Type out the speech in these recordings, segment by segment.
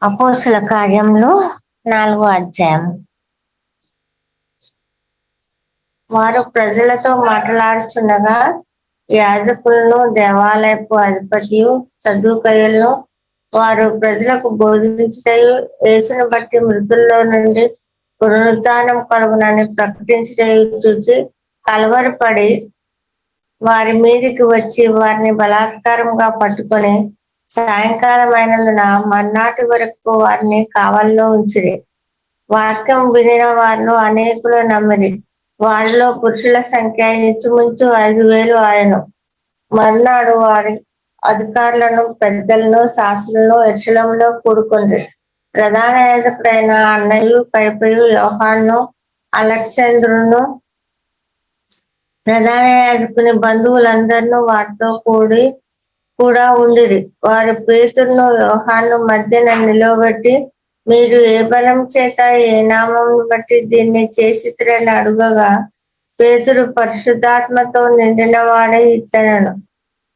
అపోస్తల కార్యంలో 4వ అధ్యాయం. వారు ప్రజలతో మాట్లాడుచుండగా యాజకులను, దేవాలయపు అధిపతియు, సద్దూకయ్యులను వారు ప్రజలకు బోధించుటయు, యేసును బట్టి మృతుల్లో నుండి పునరుత్థానం కలుగునని ప్రకటించుటయు చూచి కలవరపడి వారి మీదికి వచ్చి వారిని బలాత్కారంగా పట్టుకొని సాయంకాలం అయినందున మర్నాటి వరకు వారిని కావలిలో ఉంచిరి. వాక్యం వినిన వారిలో అనేకులు నమ్మిరి. వారిలో పురుషుల సంఖ్య ఇంచుమించు 5,000 ఆయను. మర్నాడు వారి అధికారులను, పెద్దలను, శాస్త్రులను యెరూషలేములో కూడుకొండ్రి. ప్రధాన యాజకుడైన అన్నయు, కయపయు, యోహాను, అలెగ్జాంద్రును, ప్రధాన యాజకుని బంధువులందరూ వారితో కూడా ఉండిరి. వారు పేతురును, యోహాను మధ్యన నిలువబెట్టి, మీరు ఏ బలం చేత, ఏ నామమును బట్టి దీన్ని చేసితిరని అడుగగా, పేతురు పరిశుద్ధాత్మతో నిండిన వాడై ఇట్లనెను: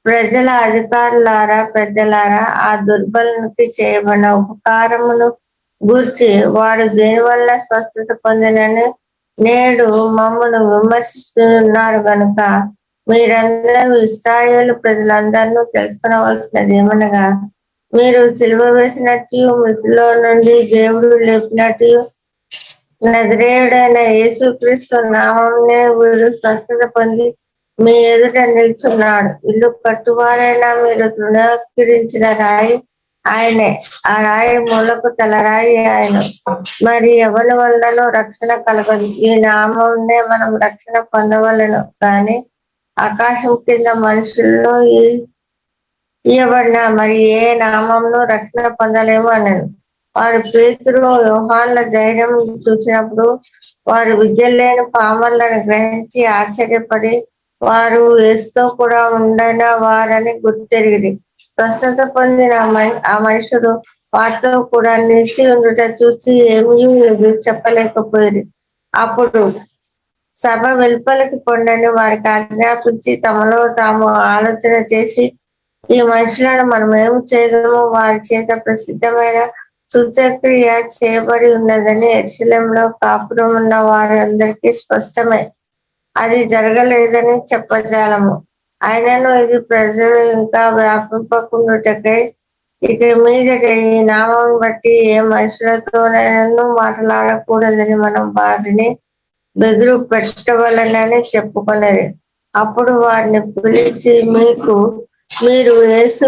ప్రజల అధికారులారా, పెద్దలారా, ఆ దుర్బలునికి చేయబడిన ఉపకారమును గూర్చి వాడు దేనివల్ల స్వస్థత పొందినని నేడు మమ్మను విమర్శిస్తున్నారు గనుక మీరందరూ ఇశ్రాయేలు ప్రజలందరూ తెలుసుకొనవలసినది ఏమనగా, మీరు సిలువ వేసినట్టు, మృతుల్లో నుండి దేవుడు లేపినట్టు నజరేయుడైన యేసుక్రీస్తు నామమునే వీడు స్వస్థత పొంది మీ ఎదుట నిల్చున్నాడు. ఇల్లు కట్టువారైనా మీరు తృణీకరించిన రాయి ఆయనే. ఆ రాయి మూలకు తలరాయి ఆయన. మరి ఎవరి వలనో రక్షణ కలగదు. ఈ నామమునే మనం రక్షణ పొందవలెను కానీ ఆకాశం కింద మనుషుల్లో ఇయ్యబడిన మరి ఏ నామమును రక్షణ పొందలేము అన్నాను. వారు పేతురు, యోహానుల ధైర్యం చూసినప్పుడు వారు విద్య లేని పామరులను గ్రహించి ఆశ్చర్యపడి వారు యేసుతో కూడా ఉండన వారని గుర్తెరిగిరి. స్వస్థత పొందిన ఆ మనుషుడు వారితో కూడా నిలిచి ఉండుట చూసి ఏమీ చెప్పలేకపోయారు. అప్పుడు సభ వెలుపలికి పొండని వారికి ఆజ్ఞాపించి తమలో తాము ఆలోచన చేసి, ఈ మనుషులను మనం ఏమి చేయదము? వారి చేత ప్రసిద్ధమైన సూచక్రియ చేయబడి ఉన్నదని యెరూషలేములో కాపురం ఉన్న వారందరికీ స్పష్టమే. అది జరగలేదని చెప్పజాలము. అయినను ఇది ప్రజలు ఇంకా వ్యాపింపకుండుటకై ఇక మీదట ఈ నామం బట్టి ఏ మనుషులతోనైనా మాట్లాడకూడదని మనం వారిని బెదురు పెట్టవలనని చెప్పుకొనరి. అప్పుడు వారిని పిలిచి మీరు యేసు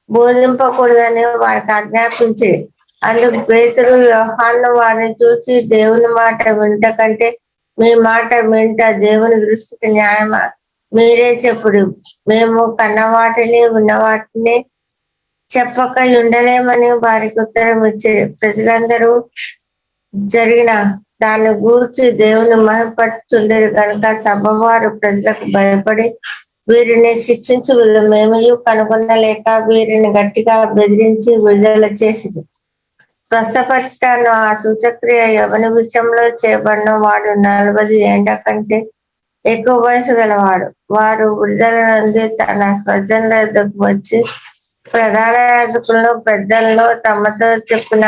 బోధింపకూడదని వారికి ఆజ్ఞాపించి, అందుకు పేతురు, యోహాను వారిని చూసి, దేవుని మాట వింట కంటే మీ మాట వింట దేవుని దృష్టికి న్యాయమా? మీరే చెప్పుడు. మేము కన్నవాటిని విన్నవాటిని చెప్పక ఉండలేమని వారికి ఉత్తరం ఇచ్చారు. ప్రజలందరూ జరిగిన దాన్ని గూర్చి దేవుని మహిమపరచుచుండెరు కనుక సభవారు ప్రజలకు భయపడి వీరిని శిక్షించు మేమీ కనుగొనలేక వీరిని గట్టిగా బెదిరించి విడుదల చేసింది. స్వస్థపరచటాన్ని ఆ సూచక్రియ ఎవరి విషయంలో చేయబడిన వాడు 40 ఏండ్ల కంటే ఎక్కువ వయసు గలవాడు. వారు విడుదల నుండి తన స్వజనుల వద్దకు వచ్చి ప్రధాన యాజకులను, పెద్దలను తమతో చెప్పిన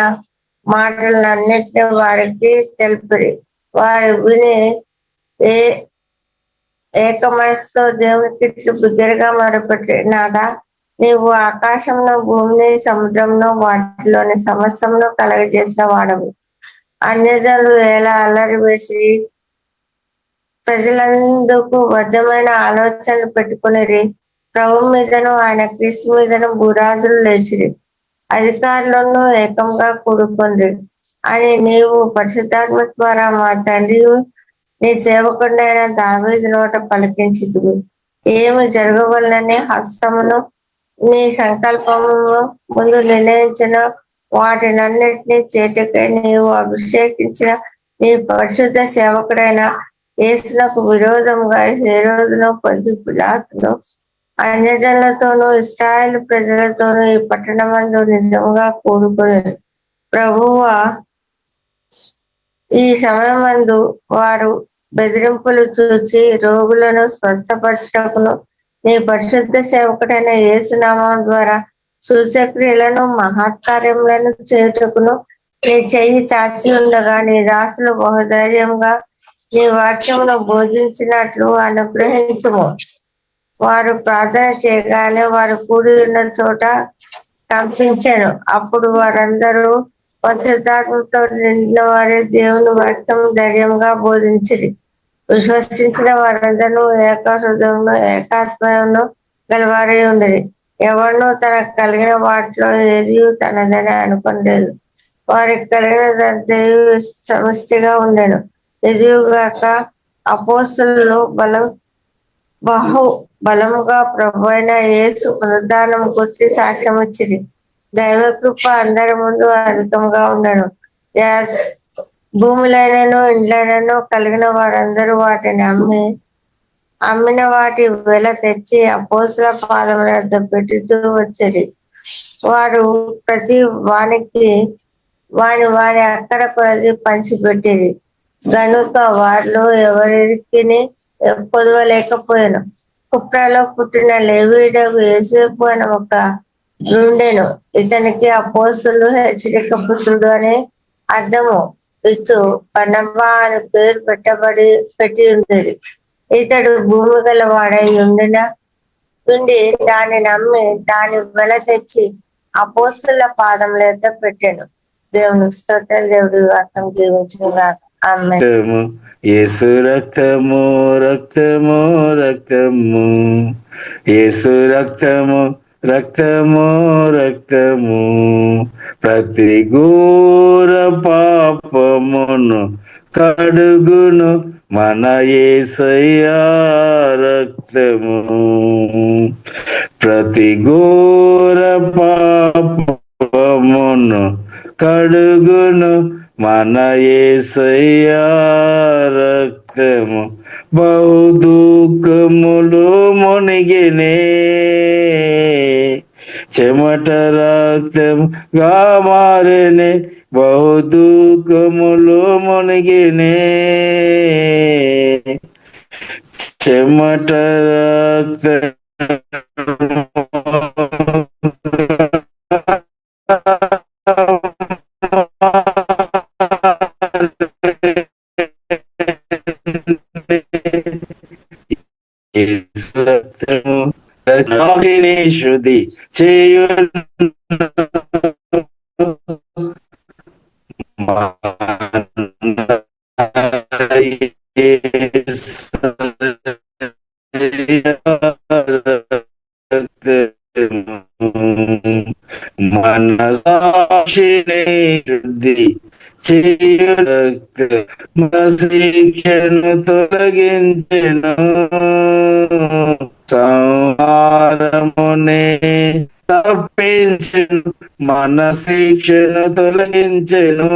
మాటలన్నిటినీ వారికి తెలిపిరి. వారు విని ఏక మనసుతో దేవునికి ఇట్లు బిగ్గరగా మొరపెట్టి, నాదా, నీవు ఆకాశంలో, భూమిని, సముద్రంలో, వాటిలోని సమస్తమును కలగజేసిన వాడవు. అన్యజనులు ఎలా అల్లరి వేసి ప్రజలందుకు బద్ధమైన ఆలోచనలు పెట్టుకునిరి. ప్రభు మీదను ఆయన క్రీస్తు మీదను భూరాజులు లేచిరి. అధికారులను ఏకంగా కూడుకొండ్రి అని నీవు పరిశుద్ధాత్మ ద్వారా మా తండ్రి నీ సేవకుడైన దావీదు నోట పలికించితివి. ఏమి జరగవలనని హస్తమును నీ సంకల్పము ముందు నిర్ణయించిన వాటినన్నిటినీ చేటుకై నీవు అభిషేకించిన నీ పరిశుద్ధ సేవకుడైన యేసునకు విరోధముగా హేరోదును, పొంతి పిలాతును, అన్యజనులతోనూ ఇశ్రాయేలు ప్రజలతోనూ ఈ పట్టణమందు నిజముగా కూడుకున్నారు. ప్రభువా, ఈ సమయమందు వారు బెదిరింపులు చూచి రోగులను స్వస్థపరచుటకును నీ పరిశుద్ధ సేవకుడైన యేసు నామం ద్వారా సూచక్రియలను మహత్కార్యములను చేయుటకును నీ చెయ్యి చాచి ఉండగా నీ దాసులు బహుధైర్యంగా నీ వాక్యమును బోధించినట్లు అనుగ్రహించుము. వారు ప్రార్థన చేయగానే వారు కూడి ఉన్న చోట కంపించాను. అప్పుడు వారందరూ పరిశుద్ధాత్మతో నిండిన వారే దేవుని వాక్యం ధైర్యంగా బోధించిరి. విశ్వసించిన వారందరూ ఏకహృదయమును ఏకాత్మను గలవారై ఉండేది. ఎవరినూ తనకు కలిగిన వాటిలో ఏది తనదని అనుకోలేదు. వారికి కలిగినదంతా సమష్టిగా ఉండేను. ఎదుగుగాక అపోస్తలులు బహు బలముగా ప్రభు అయిన యేసు పునరుద్ధానం గురించి సాక్ష్యం ఇచ్చిరి. దైవకృప అందరి ముందు అధికంగా ఉండను. భూములైనను ఇండ్లైనను కలిగిన వారందరూ వాటిని అమ్మిన వాటి వెల తెచ్చి అపోస్తల పాదముల వద్ద పెట్టుతూ వచ్చేది. వారు ప్రతి వానికి వాని అక్కర కొలది పంచిపెట్టేది. గనుక వారిలో ఎవరికి పొదవలేకపోయాను. కుప్రాలో పుట్టిన లేవీయుడగు యోసేపు అని ఒక నుండెను. ఇతనికి అపోస్తలులు హెచ్చరిక పుత్రుడు అనే అర్థము ఇచ్చు బర్నబా అని పేరు పెట్టి ఉండేది. ఇతడు భూమి గల వాడై ఉండి దాన్ని నమ్మి దాని వెల తెచ్చి అపోస్తలుల పాదముల వద్ద పెట్టాను. దేవునికి స్తోత్రం. దేవుడి వాక్యం దీవించిన రక్తము యేసు రక్తము రక్తము రక్తము యేసు రక్తము రక్తము రక్తము ప్రతి ఘోర పాపమును కడుగును మన యేసయ్యా రక్తము. ప్రతి ఘోర పాపమును కడుగును మన యేసయ్యా రక్తము. బహు దుఃఖములు మునిగినే చెమట రక్తముగా మారినే. బహు దుఃఖములు మునిగినే చెమట రక్తము శుద్ధి చేయు మన సాక్షిని శుద్ధి చేయు శిక్షను తొలగించెను. సంహారమునే తప్పించెను మన శిక్షను తొలగించెను.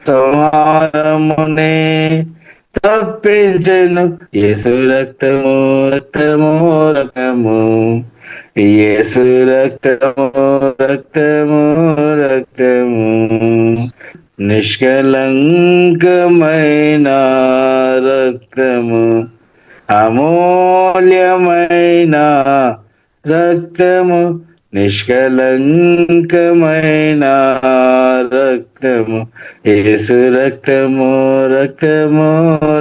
సంహారమునే తప్పించెను యేసు రక్తము రక్తము రక్తము యేసు రక్తము రక్తము రక్తము. నిష్కలంకమైన రక్తము అమూల్యమైన రక్తము. నిష్కలంకమైన రక్తము యేసు రక్తము రక్తము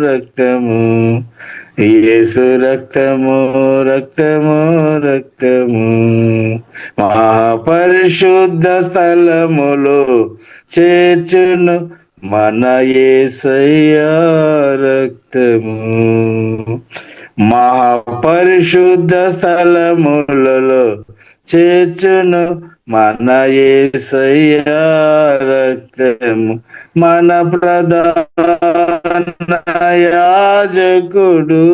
రక్తము యేసు రక్తము రక్తము రక్తము. మహాపరిశుద్ధ స్థలములో చేర్చును మన యేసయ్యా రక్తము. మహాపరిశుద్ధ స్థలములలో చేర్చును మన యేసయ్యా రక్తము. మన ప్రధాన యాజకుడు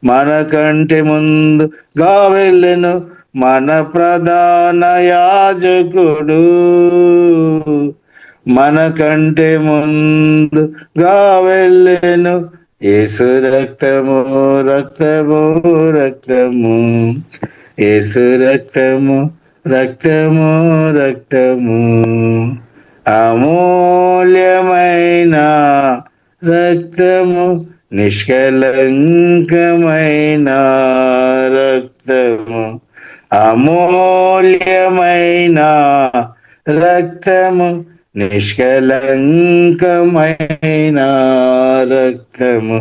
మన కంటే ముందుగా వెళ్ళెను. మన ప్రధాన యాజకుడు మన కంటే ముందుగా వెళ్ళెను. యేసు రక్తము రక్తము రక్తము యేసు రక్తము రక్తము రక్తము. అమూల్యమైన రక్తము నిష్కలంకమైన రక్తము అమూల్యమైన రక్తము, నిష్కలంకమైన రక్తము,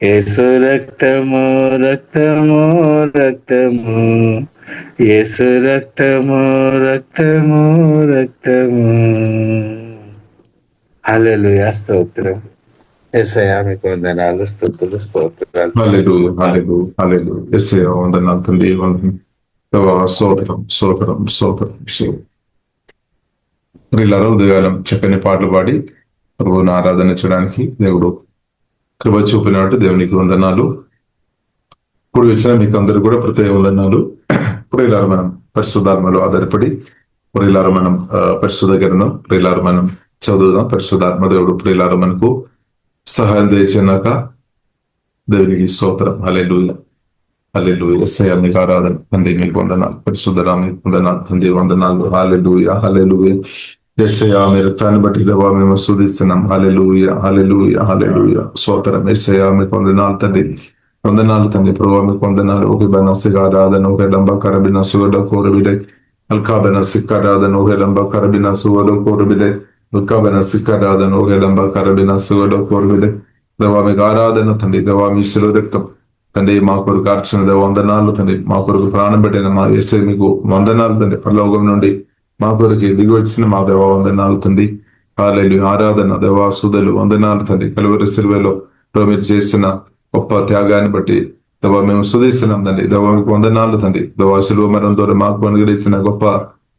యేసు రక్తము, రక్తము, రక్తము, యేసు రక్తము, రక్తము, రక్తము. హల్లెలూయా, స్తోత్రం. యేసయ్యా మీకు వందనాలు, స్తుతులు, స్తోత్రాలు. హల్లెలూయా, హల్లెలూయా, హల్లెలూయా. యేసయ్యా వందనాలు తండ్రి, స్తోత్రం, స్తోత్రం, స్తోత్రం. వీళ్ళ ఉదయాలం చక్కని పాటలు పాడి ప్రభువుని ఆరాధన చేయడానికి దేవుడు కృప చూపినట్టు దేవునికి వందనాలు. ఇప్పుడు వచ్చిన మీకు అందరూ కూడా ప్రత్యేక వందనాలు. ఇప్పుడు ఇలా మనం పరిశుద్ధాత్మలో ఆధారపడి ప్రియులారా మనం పరిశుద్ధ గ్రంథం ప్రియులారా మనం చదువుదాం. పరిశుద్ధాత్మ దేవుడు ప్రియులారా మనకు సహాయం దయచేనాక దేవునికి స్తోత్రం. హల్లెలూయా, హల్లెలూయా. యేసయ్యా మీకు ఆరాధన తండ్రి, మీకు వందనాలు. పరిశుద్ధరా మీకు వందనాలు తండ్రి, వందనాలు. హల్లెలూయా, హల్లెలూయా. యేసయ్యా మీ రక్తాన్ని బట్టి దేవా మేము స్తుతిస్తున్నాం. హల్లెలూయా, హల్లెలూయా, హల్లెలూయా. స్తోత్రం. యేసయ్యా మీకు వందనాలు తండ్రి, వందనాలు తండ్రి. ప్రభువా మీకు వందనాలు. ఒక బనసిగా ఆరాధన, ఒక డంబ కరబిన సుగడ కోరబిడే అల్కాబెన సిక్కారాధన, ఒక డంబ కరబిన సుగడ కోరబిడే అల్కాబెన సిక్కారాధన, ఒక డంబ కరబిన సుగడ కోరబిడే. దేవా మీకు ఆరాధన తండ్రి. దేవా మీ శిలువ రక్తం తండ్రి మా కొరకు కార్చిన దేవ వందనాలు తండ్రి. మా కొరకు ప్రాణం పెట్టిన మా యేసయ్య మీకు వందనాలు తండ్రి. పరలోకం నుండి మా కొరకు దిగి వచ్చిన మా దేవ వందనాలు తండ్రి. హల్లెలూయా, ఆరాధన దేవా సుధలు వందనాలు తండ్రి. కలువరి సిలువలో మీరు చేసిన గొప్ప త్యాగాన్ని బట్టి దేవా మేము స్తుతిస్తున్నాం తండ్రి. దేవా మీకు వందనాలు తండ్రి. దేవా శిలువ మరణం ద్వారా మాకు అనుగ్రహించిన గొప్ప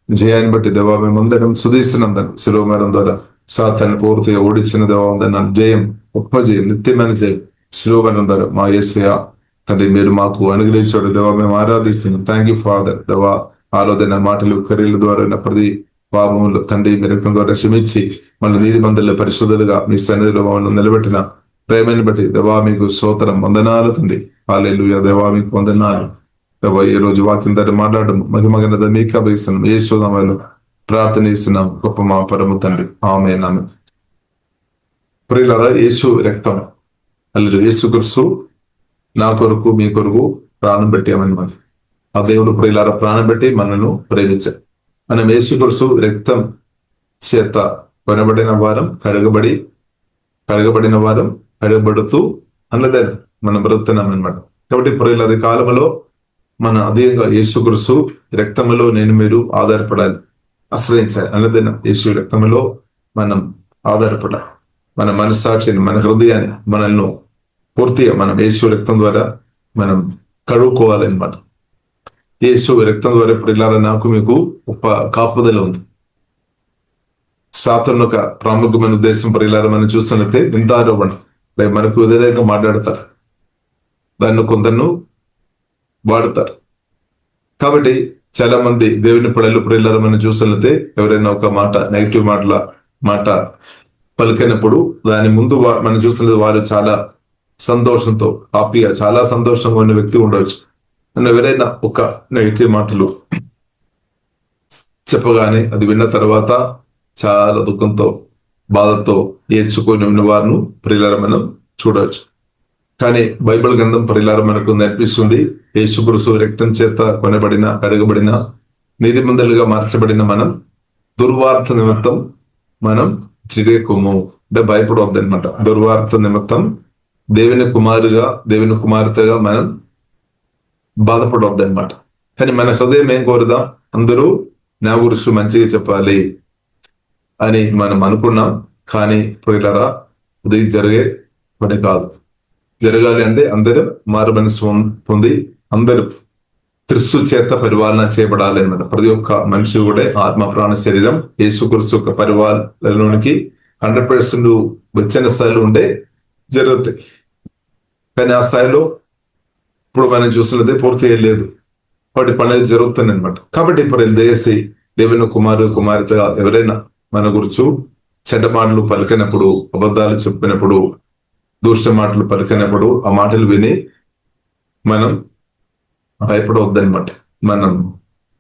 జయాన్ని బట్టి దేవా మేము అందరం స్తుతిస్తున్నాం తండ్రి. శిలువ మరణం ద్వారా సాతాన్ని పూర్తిగా ఓడించిన దేవా వందనాలు. జయం, గొప్ప జయం, నిత్యమైన జయం శిలువ మరణం ద్వారా మా యేసయ్య తండ్రి మీరు మాకు అనుగ్రహించాడు దేవా. మేము ఆరాధిస్తున్నాం. Thank you father. దేవా ఆలోచన మాటలు కర్రీల ద్వారా ప్రతి పాపములు తండ్రి మీ రక్తం ద్వారా క్షమించి మళ్ళీ నీతి మందుల్లో పరిశుద్ధులుగా మీ సన్నిధిలో మమ్మల్ని నిలబెట్టిన ప్రేమని బట్టి దేవా మీకు స్తోత్రం, వందనాలు తండ్రి. హల్లెలూయా, దేవా మీకు వందనాలు. దేవా ఈ రోజు వాక్యం ద్వారా మాట్లాడడం మహిమగనత మీకు అభిస్తున్నాం. యేసు నామములో ప్రార్థన చేస్తున్నాం గొప్ప మా పరమ తండ్రి, ఆమేన్. ప్రియులారా, యేసు రక్తం హల్లెలూయా. యేసు క్రీస్తు నా కొరకు మీ కొరకు ప్రాణం పెట్టామన్నమాట. ఆ దేవుడు ప్రియులారా ప్రాణం పెట్టి మనను ప్రేమించారు. మనం యేసు క్రీస్తు రక్తం చేత కొనబడిన వారం, కడగబడిన వారం, కడగబడుతూ అన్నదే మనం బ్రతుకుతున్నాం అనమాట. కాబట్టి ప్రియులారా ఈ కాలంలో మన అధికంగా యేసు క్రీస్తు రక్తములో నేను మీరు ఆధారపడాలి, ఆశ్రయించాలి అన్నదే. యేసు రక్తములో మనం ఆధారపడాలి. మన మనస్సాక్షిని, మన హృదయాన్ని, మనల్ని పూర్తిగా మనం యేసు రక్తం ద్వారా మనం కడుక్కోవాలన్నమాట. యేసు రక్తం ద్వారా ప్రియులారా నాకు మీకు గొప్ప కాపుదల ఉంది. సాతాను ఒక ప్రాముఖ్యమైన ఉద్దేశం ప్రియులారా మనం చూస్తున్నట్లయితే నిందారోపణ, మనకు వ్యతిరేకంగా మాట్లాడతారు, దాన్ని కొందరు వాడతారు. కాబట్టి చాలా మంది దేవుని పిల్లలు ప్రియులారా మనం చూస్తున్నట్లయితే ఎవరైనా ఒక మాట నెగిటివ్ మాట పలికినప్పుడు దాని ముందు మనం చూస్తున్నది వారు చాలా సంతోషంతో హ్యాపీగా చాలా సంతోషంగా ఉన్న వ్యక్తి ఉండవచ్చు. ఎవరైనా ఒక నెగిటివ్ మాటలు చెప్పగానే అది విన్న తర్వాత చాలా దుఃఖంతో బాధతో ఏడ్చుకొని ఉన్న వారిని ప్రియులారా మనం చూడవచ్చు. కానీ బైబిల్ గ్రంథం ప్రియులారా మనకు నేర్పిస్తుంది యేసు క్రీస్తు రక్తం చేత కొనబడిన, కడగబడిన, నీతిమంతులుగా మార్చబడిన మనం దుర్వార్త నిమిత్తం మనం చిరేకుము అంటే భయపడవద్దు అనమాట. దుర్వార్త నిమిత్తం దేవుని కుమార్తెగా మనం బాధపడవద్దు అనమాట. కానీ మన హృదయం ఏం కోరుదాం, అందరూ నా గురించి మంచిగా చెప్పాలి అని మనం అనుకున్నాం. కానీ ప్రియులారా ఇది జరిగే పని కాదు. జరగాలి అంటే అందరూ మారు మనసు పొంది అందరూ క్రీస్తు చేత పరిపాలన చేయబడాలి అనమాట. ప్రతి ఒక్క మనిషి కూడా ఆత్మ, ప్రాణ, శరీరం యేసు క్రీస్తు యొక్క పరిపాలనలోనికి 100% వచ్చిన స్థాయిలో ఉండే జరుగుతాయి. కానీ ఆ స్థాయిలో ఇప్పుడు మనం చూస్తున్నది పూర్తి లేదు. వాటి పనులు జరుగుతున్నాయి అనమాట. కాబట్టి ఇప్పుడు దయచేసి దేవుని కుమార్తెగా ఎవరైనా మన గురించి చెడ్డ మాటలు పలికినప్పుడు, అబద్ధాలు చెప్పినప్పుడు, దుష్ట మాటలు పలికినప్పుడు ఆ మాటలు విని మనం భయపడవద్దనమాట, మనం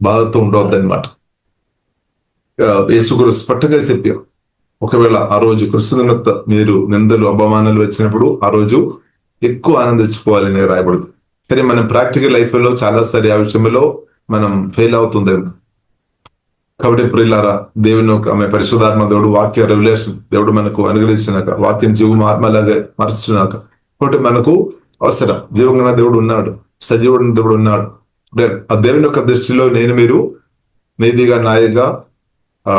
బాధతో ఉండవద్దనమాట. యేసు గురు స్పష్టంగా చెప్పాం, ఒకవేళ ఆ రోజు క్రీస్తు నిమిత్తం మీరు నిందలు, అపమానాలు వచ్చినప్పుడు ఆ రోజు ఎక్కువ ఆనందించుకోవాలని రాయబడదు. కానీ మనం ప్రాక్టికల్ లైఫ్ లో చాలా సారి ఆ విషయంలో మనం ఫెయిల్ అవుతుందేమో. కాబట్టి ప్రియులారా, దేవుని యొక్క ఆమె పరిశుద్ధాత్మ దేవుడు వాక్య రెవల్యూషన్ దేవుడు మనకు అనుగ్రహించినాక, వాక్యం జీవం ఆత్మలాగా మార్చున్నాక, కాబట్టి మనకు అవసరం. జీవంగా దేవుడు ఉన్నాడు, సజీవుడు దేవుడు ఉన్నాడు. ఆ దేవుని యొక్క దృష్టిలో నేను మీరు నీతిగా న్యాయంగా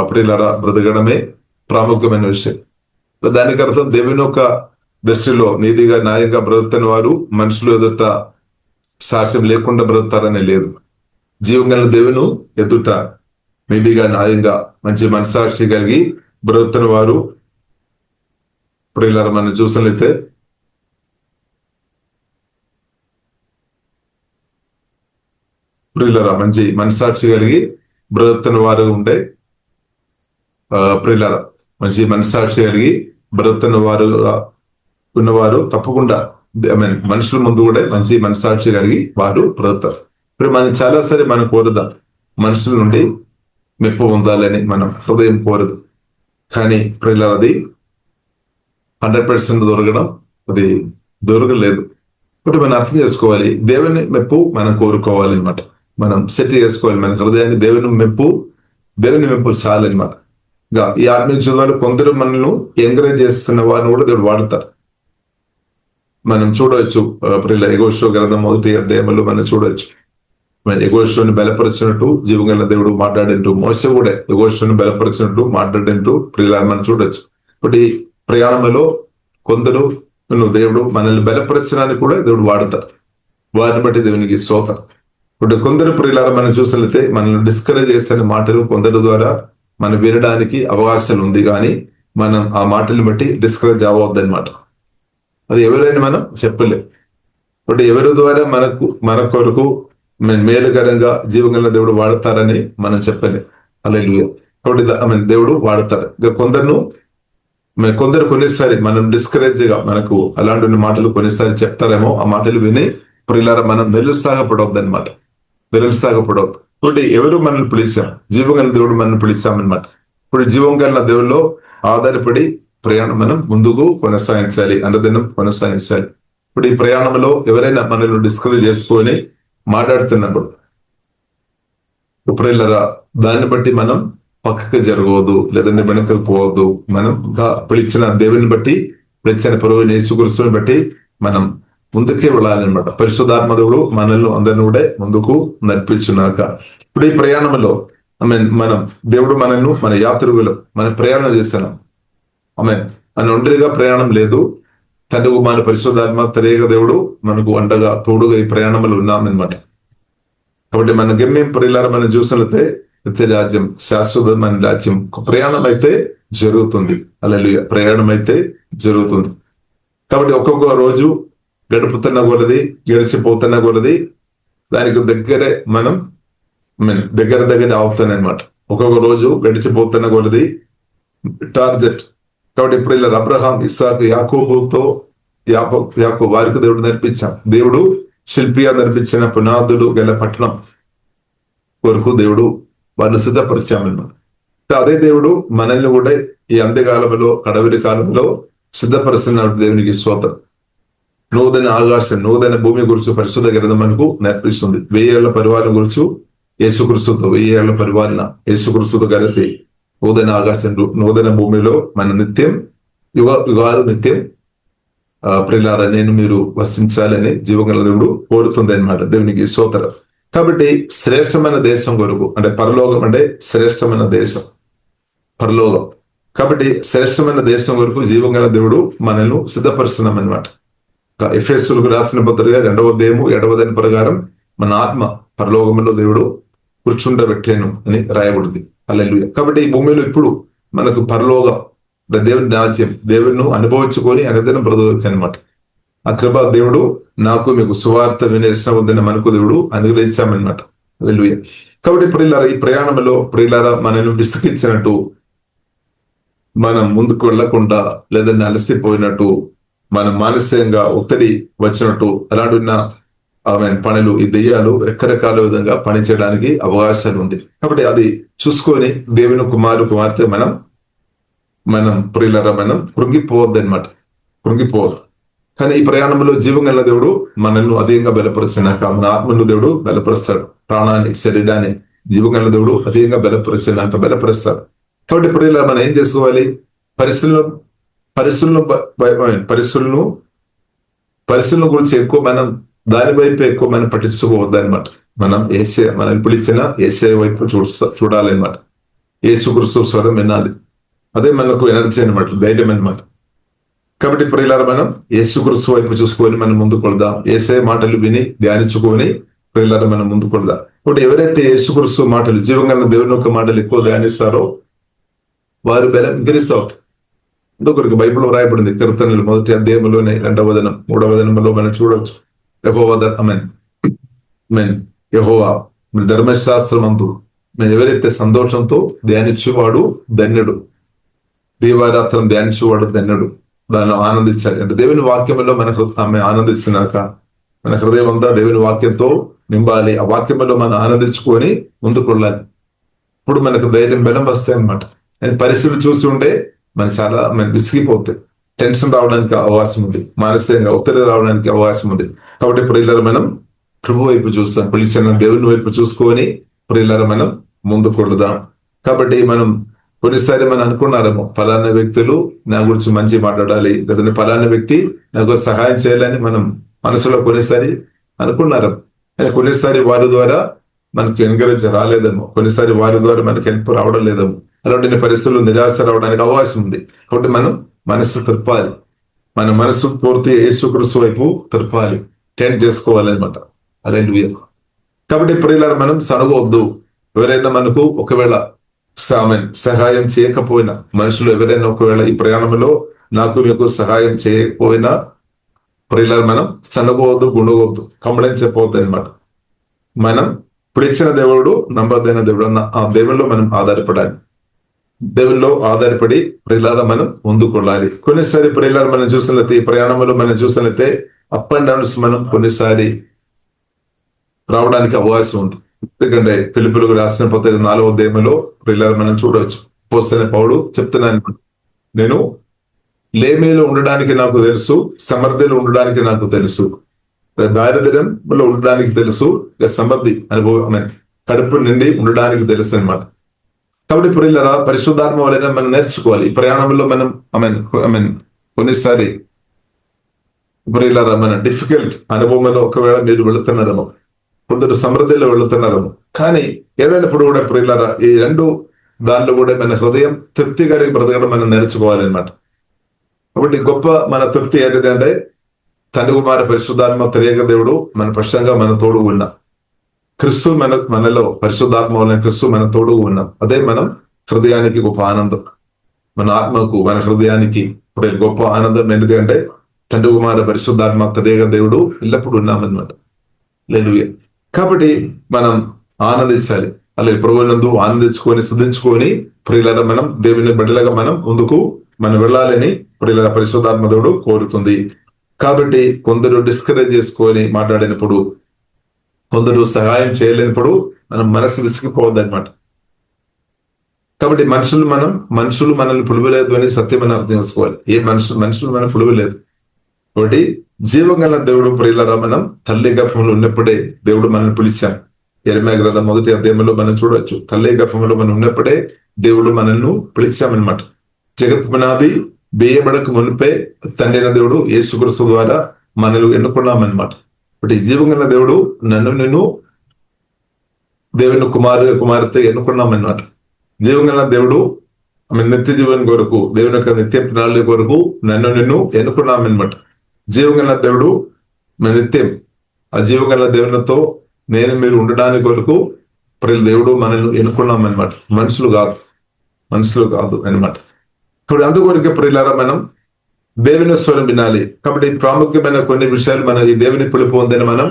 ప్రియులారా బ్రతకడమే ప్రాముఖ్యమైన విషయం. దానికి అర్థం దేవుని యొక్క దృష్టిలో నీతిగా న్యాయంగా బ్రతుకుతున్న వారు మనుషులు ఎదుట సాక్ష్యం లేకుండా బ్రతుకుతారనే లేదు. జీవంగల దేవుని ఎదుట నీతిగా న్యాయంగా మంచి మనసాక్షి కలిగి బ్రతుకుతున్న వారు ప్రియులారా మనం చూసినట్లయితే ప్రియులారా మంచి మనసాక్షి కలిగి బ్రతుకుతున్న వారు ఉండే ప్రియులారా మంచి మనసాక్షి కలిగి బ్రతుకుతున్న వారు ఉన్నవారు తప్పకుండా మనుషుల ముందు కూడా మంచి మనసాక్షి కలిగి వారు బ్రతుకుతారు. ఇప్పుడు మనం చాలాసారి మనం కోరుదాం మనుషుల నుండి మెప్పు పొందాలని, మనం హృదయం కోరదు. కానీ ప్రియులారా అది 100% దొరకడం అది దొరకలేదు. కాబట్టి మనం అర్థం చేసుకోవాలి, దేవుని మెప్పు మనం కోరుకోవాలి అనమాట. మనం సెట్ చేసుకోవాలి మన హృదయాన్ని. దేవుని మెప్పు చాలన్నమాట. ఈ ఆత్మీయ జీవితంలో కొందరు మనల్ని ఎంకరేజ్ చేస్తున్న వారిని కూడా దేవుడు వాడతారు. మనం చూడవచ్చు యెహోషువ గ్రంథం 1వ అధ్యాయంలో మనం చూడవచ్చు. యెహోషువని బలపరిచినట్టు జీవంగల దేవుడు మాట్లాడింటూ, మోసే కూడా యెహోషువని బలపరిచినట్టు మాట్లాడింటూ ప్రియులారా మనం చూడొచ్చు. కాబట్టి ప్రయాణంలో కొందరు దేవుడు మనల్ని బలపరచడానికి కూడా దేవుడు వాడతారు. వారిని బట్టి దేవునికి స్తోత్రం. ఇప్పుడు కొందరు ప్రియులారా మనం చూసినట్లయితే మనల్ని డిస్కరేజ్ చేస్తున్న మాటలు కొందరి ద్వారా మనం వినడానికి అవకాశాలు ఉంది, కానీ మనం ఆ మాటలను బట్టి డిస్కరేజ్ అవ్వద్దన్నమాట. అది ఎవరైనా మనం చెప్పలేం. కాబట్టి ఎవరి ద్వారా మన కొరకు మేలుకరంగా జీవగల దేవుడు వాడతారని మనం చెప్పలేం. హల్లెలూయా. కాబట్టి దేవుడు వాడతారు. కొందరు కొన్నిసారి మనం డిస్కరేజ్ గా మనకు అలాంటి మాటలు కొన్నిసారి చెప్తారేమో, ఆ మాటలు విని ప్రియులారా మనం నిరుత్సాహపడవద్దు అనమాట. నిరుత్సాహపడవద్దు. కాబట్టి ఎవరు మనల్ని పిలిచాం? జీవంగల దేవుడు మనల్ని పిలిచామన్నమాట. ఇప్పుడు జీవంగల దేవుల్లో ఆధారపడి ప్రయాణం మనం ముందుకు కొనసాగించాలి, అనుదినం కొనసాగించాలి. ఇప్పుడు ఈ ప్రయాణంలో ఎవరైనా మనల్ని డిస్కరేజ్ చేసుకొని మాట్లాడుతున్నప్పుడు ప్రియులారా దాన్ని బట్టి మనం పక్కకు జరగవద్దు, లేదంటే వెనకకు పోవద్దు. మనం పిలిచిన దేవుని బట్టి, పిలిచిన ప్రభువైన యేసుక్రీస్తుని బట్టి మనం ముందుకే వెళ్ళాలన్నమాట. పరిశుద్ధాత్మ దేవుడు మనల్ని అందరిని కూడా ముందుకు నడిపించున్నాక ఇప్పుడు ఈ ప్రయాణంలో మనం దేవుడు మనల్ని మన యాత్రికులు మనం ప్రయాణం చేస్తున్నాం. మన ఒంటరిగా ప్రయాణం లేదు. తండ్రి కుమారుని పరిశుద్ధాత్మ త్రియేక దేవుడు మనకు అండగా తోడుగా ఈ ప్రయాణంలో ఉన్నామన్నమాట. కాబట్టి మన గమ్యం ప్రియులారా మనం చూసినట్లయితే నిత్య రాజ్యం, శాశ్వతమైన రాజ్యం. ప్రయాణం అయితే జరుగుతుంది. హల్లెలూయా. ప్రయాణం అయితే జరుగుతుంది. కాబట్టి ఒక్కొక్క రోజు గడుపుతున్న కొలది, గడిచిపోతున్న కొలది దానికి దగ్గరే మనం దగ్గర అవుతానమాట. ఒక్కొక్క రోజు గడిచిపోతున్న కొలది టార్గెట్. కాబట్టి ఇప్పుడు ఇలా అబ్రహాం, ఇస్సాకు, యాకోబుతో వారికి దేవుడు నేర్పించాం. దేవుడు శిల్పిగా నేర్పించిన పునాదులు గల పట్టణం వరకు దేవుడు వారిని సిద్ధపరిచామన్నమాట. అదే దేవుడు మనల్ని కూడా ఈ అంత్యకాలంలో, కడవరి కాలంలో సిద్ధపరుస్తున్న దేవునికి స్తోత్రం. నూతన ఆకాశం, నూతన భూమి గురించి పరిశుద్ధ గ్రంథం మనకు నేర్పిస్తుంది. 1000 ఏళ్ల పరిపాలన గురించి యేసుక్రీస్తుతో, 1000 ఏళ్ల పరిపాలన యేసుక్రీస్తుతో కలిసి నూతన ఆకాశం, నూతన భూమిలో మన నిత్యం యుగాలు నిత్యం ప్రియులారా నేను మీరు వసించాలని జీవగల దేవుడు కోరుతుంది అనమాట. దేవునికి స్తోత్రం. కాబట్టి శ్రేష్టమైన దేశం కొరకు, అంటే పరలోకం అంటే శ్రేష్టమైన దేశం, పరలోకం. కాబట్టి శ్రేష్టమైన దేశం వరకు జీవగల దేవుడు మనల్ని సిద్ధపరుస్తున్నాం అనమాట. ఎఫెసీయులకు రాసిన పత్రిక 2వ అధ్యాయము 7వ వచనం ప్రకారం మన ఆత్మ పరలోకంలో దేవుడు కూర్చుండబెట్టాను అని రాయబడింది. హల్లెలూయా. కాబట్టి ఈ భూమిలో ఇప్పుడు మనకు పరలోకం, దేవుని రాజ్యం, దేవుని అనుభవించుకొని అనుదినం బ్రతకవచ్చు అనమాట. ఆ కృప దేవుడు నాకు మీకు సువార్త వినేసిన వద్దని మనకు దేవుడు అనుగ్రహించామన్నమాట. హల్లెలూయా. కాబట్టి ప్రియులారా ఈ ప్రయాణంలో ప్రియులారా మనల్ని విసిగించినట్టు, మనం ముందుకు వెళ్లకుండా, లేదని అలసిపోయినట్టు, మనం మానసికంగా ఒత్తిడి వచ్చినట్టు అలాంటి పనులు ఈ దెయ్యాలు రకరకాల విధంగా పనిచేయడానికి అవకాశాలు ఉంది. కాబట్టి అది చూసుకొని దేవుని కుమార్తె మనం ప్రియులారా మనం కృంగిపోవద్దు అనమాట. కృంగిపోవద్దు. కానీ ఈ ప్రయాణంలో జీవం గల దేవుడు మనల్ని అధికంగా బలపరిచినాక మన ఆత్మను దేవుడు బలపరుస్తాడు. ప్రాణాన్ని, శరీరాన్ని జీవం గల దేవుడు అధికంగా బలపరుస్తాడు. కాబట్టి ఇప్పుడు ఇలా మనం ఏం చేసుకోవాలి? పరిస్థితుల గురించి ఎక్కువ మనం దాని వైపు ఎక్కువ మనం పట్టించుకోవద్దు అనమాట. మనం మనల్ని పిలిచిన ఏసే వైపు చూడాలన్నమాట. యేసుక్రీస్తు స్వరం వినాలి. అదే మనకు ఎనర్జీ అనమాట, ధైర్యం అనమాట. కాబట్టి ఇప్పుడు ఇలా మనం యేసుక్రీస్తు వైపు చూసుకొని మనం ముందుకు వెళ్దాం. ఏసే మాటలు విని ధ్యానించుకొని ప్రియులారా మనం ముందుకు వెళ్దాం. ఇప్పుడు ఎవరైతే యేసుక్రీస్తు మాటలు, జీవంగా దేవుని యొక్క మాటలు ఎక్కువ ధ్యానిస్తారో వారు బలహీనవుతారు. ఇంకొకరికి బైబిల్లో రాయబడింది, కీర్తనలు 1వ అధ్యాయంలోనే 2వ వచనం 3వ వచనంలో మనం చూడవచ్చు. యెహోవా ధర్మశాస్త్రం అందు మేము ఎవరైతే సంతోషంతో ధ్యానించేవాడు ధన్యుడు, దీవారాత్రం ధ్యానించేవాడు ధన్యుడు. దానిలో ఆనందించాలి. అంటే దేవుని వాక్యంలో ఆమె ఆనందించినాక మన హృదయం అంతా దేవుని వాక్యంతో నింపాలి. ఆ వాక్యంలో మనం ఆనందించుకొని ముందుకు వెళ్ళాలి. ఇప్పుడు మనకు ధైర్యం బలం వస్తాయి అనమాట. పరిస్థితులు చూసి ఉంటే చాలా విసిగిపోతాయి. టెన్షన్ రావడానికి అవకాశం ఉంది, మానసికంగా ఒత్తిడి రావడానికి అవకాశం ఉంది. కాబట్టి ఇప్పుడు ఇలా మనం ప్రభు వైపు చూస్తాం, పిలిచిన దేవుని వైపు చూసుకొని ఇప్పుడు ఇలా మనం ముందుకు వెళదాం. కాబట్టి మనం కొన్నిసారి మనం అనుకున్నారేమో, ఫలానా వ్యక్తులు నా గురించి మంచి మాట్లాడాలి, లేదంటే ఫలానా వ్యక్తి నాకు సహాయం చేయాలని మనం మనసులో కొన్నిసారి అనుకున్నారేమో. కానీ కొన్నిసారి వారి ద్వారా మనకు ఎంకరేజ్ రాలేదేమో, కొన్నిసారి వారి ద్వారా మనకు హెల్ప్ రావడం లేదేమో. అలాంటి పరిస్థితులు నిరాశ రావడానికి అవకాశం ఉంది. కాబట్టి మనం మనసు తిప్పాలి, మన మనసు పూర్తి యేసుక్రీస్తు వైపు తిప్పాలి, టెంట్ చేసుకోవాలన్నమాట. హల్లెలూయా. కాబట్టి ప్రియులారా మనం సనగవద్దు. ఎవరైనా మనకు ఒకవేళ సహాయం చేయకపోయినా, మనుషులు ఎవరైనా ఒకవేళ ఈ ప్రయాణంలో నాకు మీకు సహాయం చేయకపోయినా ప్రియులారా మనం సనగవద్దు, గుండవద్దు, కంప్లైంట్ చెప్పవద్దు అనమాట. మనం పిలిచిన దేవుడు నమ్మదైన దేవుడు అన్న ఆ దేవుల్లో మనం ఆధారపడాలి. దేవుల్లో ఆధారపడి ప్రియులారా మనం ముందుకొళ్ళాలి. కొన్నిసారి ప్రియులారా మనం చూసినట్లయితే, ఈ ప్రయాణంలో మనం చూసినట్లయితే అప్ అండ్ డౌన్స్ మనం కొన్నిసారి రావడానికి అవకాశం ఉంది. ఎందుకంటే ఫిలిప్పీయులకు రాసిన పత్రిక 4వ అధ్యాయంలో ప్రియులారా మనం చూడవచ్చు. అపోస్తలుడైన పౌలు చెప్తున్నాను, నేను లేమిలో ఉండడానికి నాకు తెలుసు, సమర్థిలో ఉండడానికి నాకు తెలుసు, దారిద్ర్యంలో ఉండడానికి తెలుసు, సమర్థి అనుభవం కడుపు నిండి ఉండడానికి తెలుసు అనమాట. కాబట్టి ప్రియులారా పరిశుద్ధాత్మ వలన మనం నేర్చుకోవాలి. ఈ ప్రయాణంలో మనం కొన్నిసారి ప్రియులారా మన డిఫికల్ట్ అనుభవంలో ఒకవేళ మీరు వెళుతున్నారేమో, కొందరు సమృద్ధిలో వెళుతున్నారేమో. కానీ ఏదైనప్పుడు కూడా ప్రియులారా ఈ రెండు దానిలో కూడా మన హృదయం తృప్తిగా బ్రతకడం మనం నేర్చుకోవాలన్నమాట. కాబట్టి గొప్ప మన తృప్తి ఏంటిదంటే తండ్రి కుమార పరిశుద్ధాత్మ త్రియేక దేవుడు మన పక్షంగా మన తోడు ఉన్నా, క్రీస్తు మనలో పరిశుద్ధాత్మ వలన క్రీస్తు మన తోడు ఉన్నాం. అదే మనం హృదయానికి గొప్ప ఆనందం, మన ఆత్మకు మన హృదయానికి గొప్ప ఆనందం. ఎందుకంటే తండ్రి కుమార పరిశుద్ధాత్మ త్రియేక దేవుడు ఎల్లప్పుడూ ఉన్నామన్నమాట. హల్లెలూయా. కాబట్టి మనం ఆనందించాలి. అలాగే ప్రభువునందు ఆనందించుకొని స్తుతించుకొని ప్రియులారా మనం దేవుని బిడ్డలుగా మనం ముందుకు మనం వెళ్ళాలని ప్రియులారా పరిశుద్ధాత్మ దేవుడు కోరుతుంది. కాబట్టి కొందరు డిస్కరేజ్ చేసుకొని మాట్లాడినప్పుడు, కొందరు సహాయం చేయలేనప్పుడు మనం మనసు విసిగిపోవద్దు అనమాట. కాబట్టి మనుషులు మనల్ని పులువలేదు అని సత్యం అని అర్థం చేసుకోవాలి. ఏ మనుషులు మనం పులువలేదు. కాబట్టి జీవం గల దేవుడు ప్రియులారా మనం తల్లి గర్భంలో ఉన్నప్పుడే దేవుడు మనల్ని పిలిచాను. యెరెమీయా గ్రంథం 1వ అధ్యాయంలో మనం చూడవచ్చు. తల్లి గర్భంలో మనం ఉన్నప్పుడే దేవుడు మనల్ని పిలిచామన్నమాట. జగత్ పునాది వేయబడక మునిపే తండ్రి అయిన దేవుడు యేసుక్రీస్తు ద్వారా మనల్ని ఎన్నుకున్నామన్నమాట. కాబట్టి జీవం గల దేవుడు నిన్ను దేవుని కుమార్తె ఎన్నుకున్నామన్నమాట. జీవం గల దేవుడు నిత్య జీవన్ కొరకు, దేవుని యొక్క నిత్య ప్రణాళిక కొరకు నిన్ను ఎన్నుకున్నామన్నమాట. జీవం గల దేవుడు నిత్యం, ఆ జీవం గల దేవునితో మీరు ఉండడానికి కొరకు దేవుడు మనల్ని ఎన్నుకున్నామన్నమాట. మనుషులు కాదు అనమాట. ఇప్పుడు అందుకొరకే ప్రియులారా మనం దేవుని స్వరం వినాలి. కాబట్టి ప్రాముఖ్యమైన కొన్ని విషయాలు మనం ఈ దేవుని పిలుపు ఉందని మనం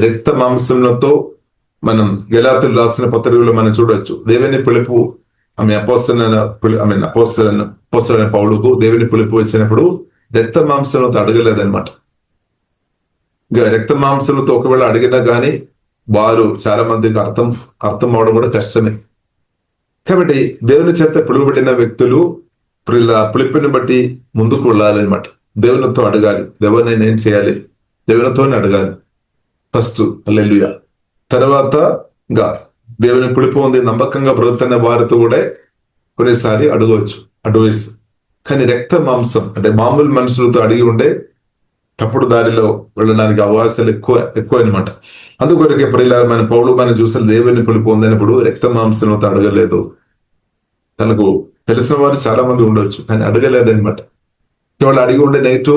రక్త మాంసంతో మనం గలాతీయులకు రాసిన పత్రికలో మనం చూడవచ్చు. దేవుని పిలుపు అపోస్తలుడైన పౌలుకు దేవుని పిలుపు వచ్చినప్పుడు రక్త మాంసంతో అడగలేదన్నమాట. రక్త మాంసంతో ఒకవేళ అడిగినా కానీ వారు చాలా మందికి అర్థం అవడం కూడా కష్టమే. కాబట్టి దేవుని చేత పిలువబడిన వ్యక్తులు పిలుపుని బట్టి ముందుకు వెళ్ళాలన్నమాట. దేవునితో అడగాలి. దేవుని నేనేం చేయాలి, దేవునితోనే అడగాలి ఫస్ట్. హల్లెలూయా. తర్వాత ఇంకా దేవుని పిలుపు ఉంది నమ్మకంగా బ్రతుకుతున్న వారితో కూడా కొన్నిసారి అడగవచ్చు, అడ్వైస్. కానీ రక్త మాంసం అంటే మామూలు మనుషులతో అడిగి ఉండే తప్పుడు దారిలో వెళ్ళడానికి అవకాశాలు ఎక్కువ అనమాట. అందుకొరకే ప్రియులారా, మన పౌలు మనం చూస్తే దేవుని పిలుపు పొందినప్పుడు రక్త మాంసంతో అడగలేదు. తనకు తెలిసిన వారు చాలా మంది ఉండొచ్చు, కానీ అడగలేదనమాట. వాళ్ళు అడిగి ఉండే నైట్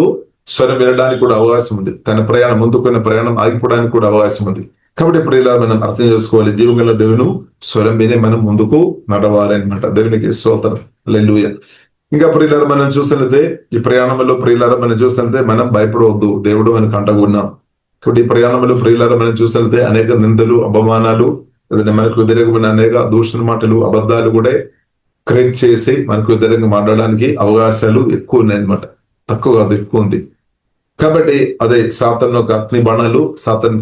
స్వరం వినడానికి కూడా అవకాశం ఉంది. తన ప్రయాణం ముందుకున్న ప్రయాణం ఆగిపోవడానికి కూడా అవకాశం ఉంది. కాబట్టి ప్రియులారా, మనం అర్థం చేసుకోవాలి, జీవగల దేవుని స్వరం వినే మనం ముందుకు నడవాలన్నమాట. దేవునికి స్తోత్రం. హల్లెలూయా. ఇంకా ప్రియులారా, మనం చూసినట్లయితే ఈ ప్రయాణంలో ప్రియులారా మనం చూసినట్లయితే మనం భయపడవద్దు, దేవుడు మనకు అండగా ఉన్నాం. కాబట్టి ఈ ప్రయాణంలో ప్రియులారా మనం చూసినట్లయితే అనేక నిందలు, అపమానాలు, మనకు వ్యతిరేకమైన అనేక దూషణ మాటలు, అబద్ధాలు కూడా క్రియేట్ చేసి మనకు వ్యతిరేకంగా మాట్లాడడానికి అవకాశాలు ఎక్కువ ఉన్నాయన్నమాట. తక్కువ కాదు, ఎక్కువ ఉంది. కాబట్టి అదే సాతాను ఒక అగ్ని బాణాలు సాతాన్ని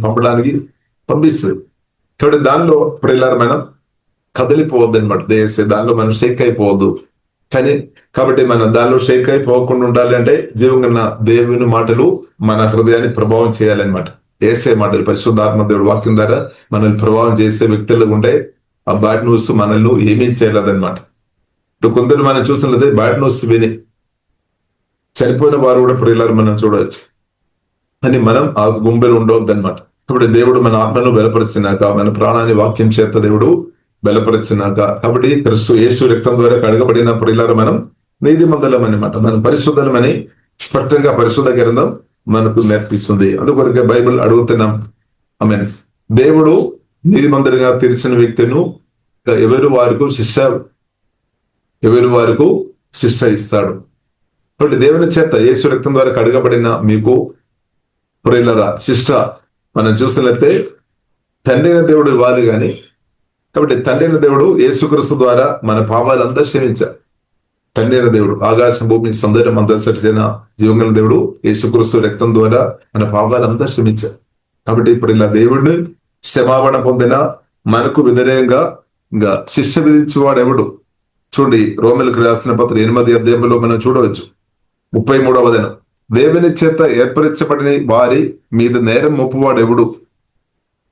పంపిస్తుంది. కాబట్టి దానిలో ప్రియులారా మనం కదిలిపోవద్దు అనమాట. దానిలో మనం షేక్ అయిపోవద్దు. కాబట్టి మనం దానిలో షేక్ అయిపోకుండా ఉండాలి అంటే జీవంగా దేవుని మాటలు మన హృదయాన్ని ప్రభావం చేయాలన్నమాట. ఏసే మాటలు పరిశుద్ధాత్మ దేవుడు వాక్యం ద్వారా మనల్ని ప్రభావం చేసే వ్యక్తులు ఉంటే ఆ బ్యాడ్ న్యూస్ మనల్ని ఏమీ చేయలేదన్నమాట. ఇప్పుడు కొందరు మనం చూసినట్లయితే బ్యాడ్ న్యూస్ విని చనిపోయిన వారు కూడా ప్రియులారా మనం చూడవచ్చు. అని మనం ఆ గుంబెలు ఉండవద్దు అనమాట. కాబట్టి దేవుడు మన ఆత్మను బలపరిచినాక, మన ప్రాణాన్ని వాక్యం చేత దేవుడు బలపరిచినాక, కాబట్టి క్రీస్తు యేసు రక్తం ద్వారా కడగబడిన ప్రియులారా మనం నీతిమంతులం అనమాట. మనం పరిశుద్ధులమని స్పష్టంగా పరిశుద్ధ గ్రంథం మనకు నేర్పిస్తుంది. అందుకొరకే బైబిల్ అడుగుతున్నాం. ఆమేన్. దేవుడు నీతిమంతుడిగా తీర్చిన వ్యక్తిను ఎవరు వారికి శిక్ష ఇస్తాడు. కాబట్టి దేవుని చేత యేసు రక్తం ద్వారా కడగబడిన మీకు ప్రియులారా శిక్ష మనం చూసినట్లయితే తండ్రి అయిన దేవుడు ఇవ్వాలి కానీ, కాబట్టి తండ్రి అయిన దేవుడు యేసుక్రీస్తు ద్వారా మన పాపాలంతా క్షమించారు. తండ్రి అయిన దేవుడు ఆకాశం భూమి సౌందర్యం అంతా సరిచిన జీవంగల దేవుడు యేసుక్రీస్తు రక్తం ద్వారా మన పాపాలంతా క్షమించారు. కాబట్టి ఇప్పుడు ఇలా దేవుడిని క్షమాపణ పొందిన మనకు వ్యతిరేకంగా ఇంకా శిక్ష విధించేవాడు ఎవడు? చూడండి, రోమిలకు రాసిన పత్రిక 8వ అధ్యాయంలో మనం చూడవచ్చు 33వ వచనం. దేవుని చేత ఏర్పరచబడిన వారి మీద నేరం మోపువాడు ఎవడు?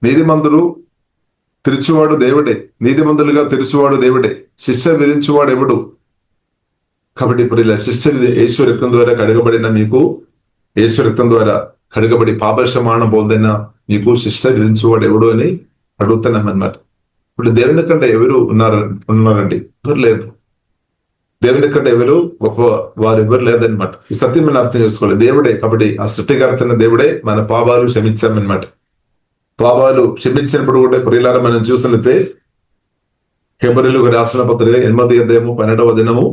నీతిమంతులు తెరుచువాడు దేవుడే, నీతిమంతులుగా తెరుచువాడు దేవుడే, శిక్ష విధించువాడు ఎవడు? కాబట్టి ఇప్పుడు ఇలా శిక్ష యేసు రక్తం ద్వారా కడగబడిన మీకు, యేసు రక్తం ద్వారా కడగబడి పాపక్షమాపణ పొందిన మీకు శిక్ష విధించువాడు ఎవడు అని అడుగుతున్నాం అన్నమాట. ఇప్పుడు దేవుని కంటే ఎవరు ఉన్నారండి? ఎవరు లేదు. దేవుని కంటే ఎవరు గొప్ప వారు ఎవరు లేదనమాట. ఈ సత్యం మనం అర్థం చేసుకోవాలి. దేవుడే, కాబట్టి ఆ సృష్టికర్తన దేవుడే మన పాపాలు క్షమించామన్నమాట. పాపాలు క్షమించినప్పుడు కూడా ప్రియులారా మనం చూసినట్లయితే హెబ్రీయులకు రాసిన పత్రిక 8వ అధ్యాయము 12వ వచనము,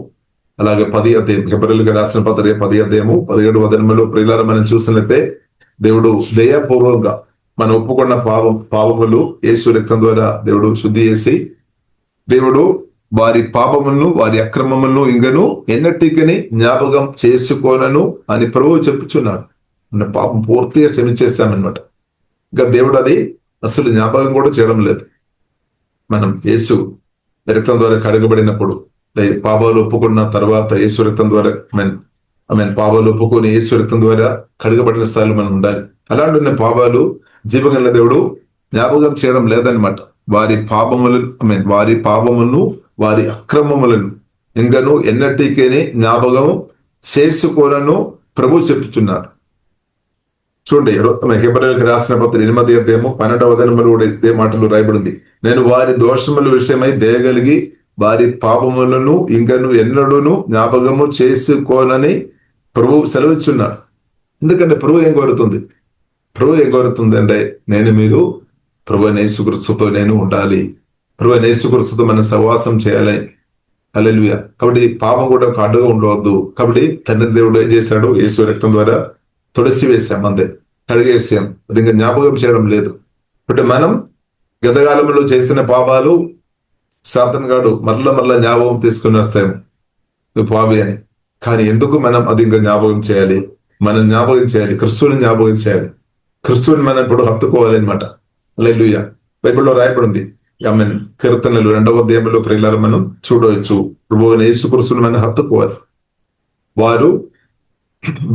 అలాగే 10వ అధ్యాయం, హెబ్రీయులకు రాసిన పత్రిక 10వ అధ్యాయము 17వ వచనములో ప్రియులారా మనం చూసినట్లయితే దేవుడు దయాపూర్వకంగా మనం ఒప్పుకున్న పాపములు యేసు రక్తం ద్వారా దేవుడు శుద్ధి చేసి, దేవుడు వారి పాపములను వారి అక్రమములను ఇంకను ఎన్నటికని జ్ఞాపకం చేసుకోనను అని ప్రభువు చెప్పుచున్నాడు. మన పాపం పూర్తిగా క్షమించేస్తామన్నమాట. ఇంకా దేవుడు అది అసలు జ్ఞాపకం కూడా చేయడం లేదు. మనం యేసు రక్తం ద్వారా కడగబడినప్పుడు, పాపాలు ఒప్పుకున్న తర్వాత యేసు రక్తం ద్వారా పాపాలు ఒప్పుకొని యేసు రక్తం ద్వారా కడగబడిన స్థాయిలో మనం ఉండాలి. అలాంటి పాపాలు జీవగల దేవుడు జ్ఞాపకం చేయడం లేదనమాట. వారి పాపములను వారి అక్రమములను ఇంకను ఎన్నటికీ జ్ఞాపకం చేసుకోనను ప్రభు చెప్తున్నాడు. చూడండి, హెబ్రీయులకు రాసిన పత్రిక 8వ అధ్యాయము 12వ వచనములో కూడా ఇదే మాటలు రాయబడింది. నేను వారి దోషముల విషయమై దయగలిగి వారి పాపములను ఇంకను ఎన్నడూను జ్ఞాపకము చేసుకోనని ప్రభు సెలవిచ్చున్నాడు. ఎందుకంటే ప్రభు ఏం కోరుతుంది అంటే మీరు ప్రభు యేసుక్రీస్తుతో నేను ఉండాలి, ప్రభు యేసుక్రీస్తుతో మనం సహవాసం చేయాలి. హల్లెలూయా. కాబట్టి పాపం కూడా ఒక అడ్డుగా ఉండవద్దు. కాబట్టి తండ్రి దేవుడు ఏం చేశాడు? యేసు రక్తం ద్వారా తుడిచి వేసాం, అంతే, కడిగేసాం. అది ఇంకా జ్ఞాపకం చేయడం లేదు. అంటే మనం గతకాలంలో చేసిన పాపాలు సాతాను గాడు మరల జ్ఞాపకం తీసుకుని వస్తాము, నువ్వు పాపి అని. కానీ ఎందుకు మనం అది ఇంకా జ్ఞాపకం చేయాలి? మనం జ్ఞాపకం చేయాలి, క్రిస్తువుని జ్ఞాపకం చేయాలి. క్రిస్తువుని మనం ఇప్పుడు హత్తుకోవాలి అనమాట. హల్లెలూయా. బైబిల్లో రాయబడింది. ఆమేన్. కీర్తనలు 2వ అధ్యాయంలో ప్రియులారా మనం చూడవచ్చు, ప్రభువైన యేసుక్రీస్తుని మనం హత్తుకోవాలి. వారు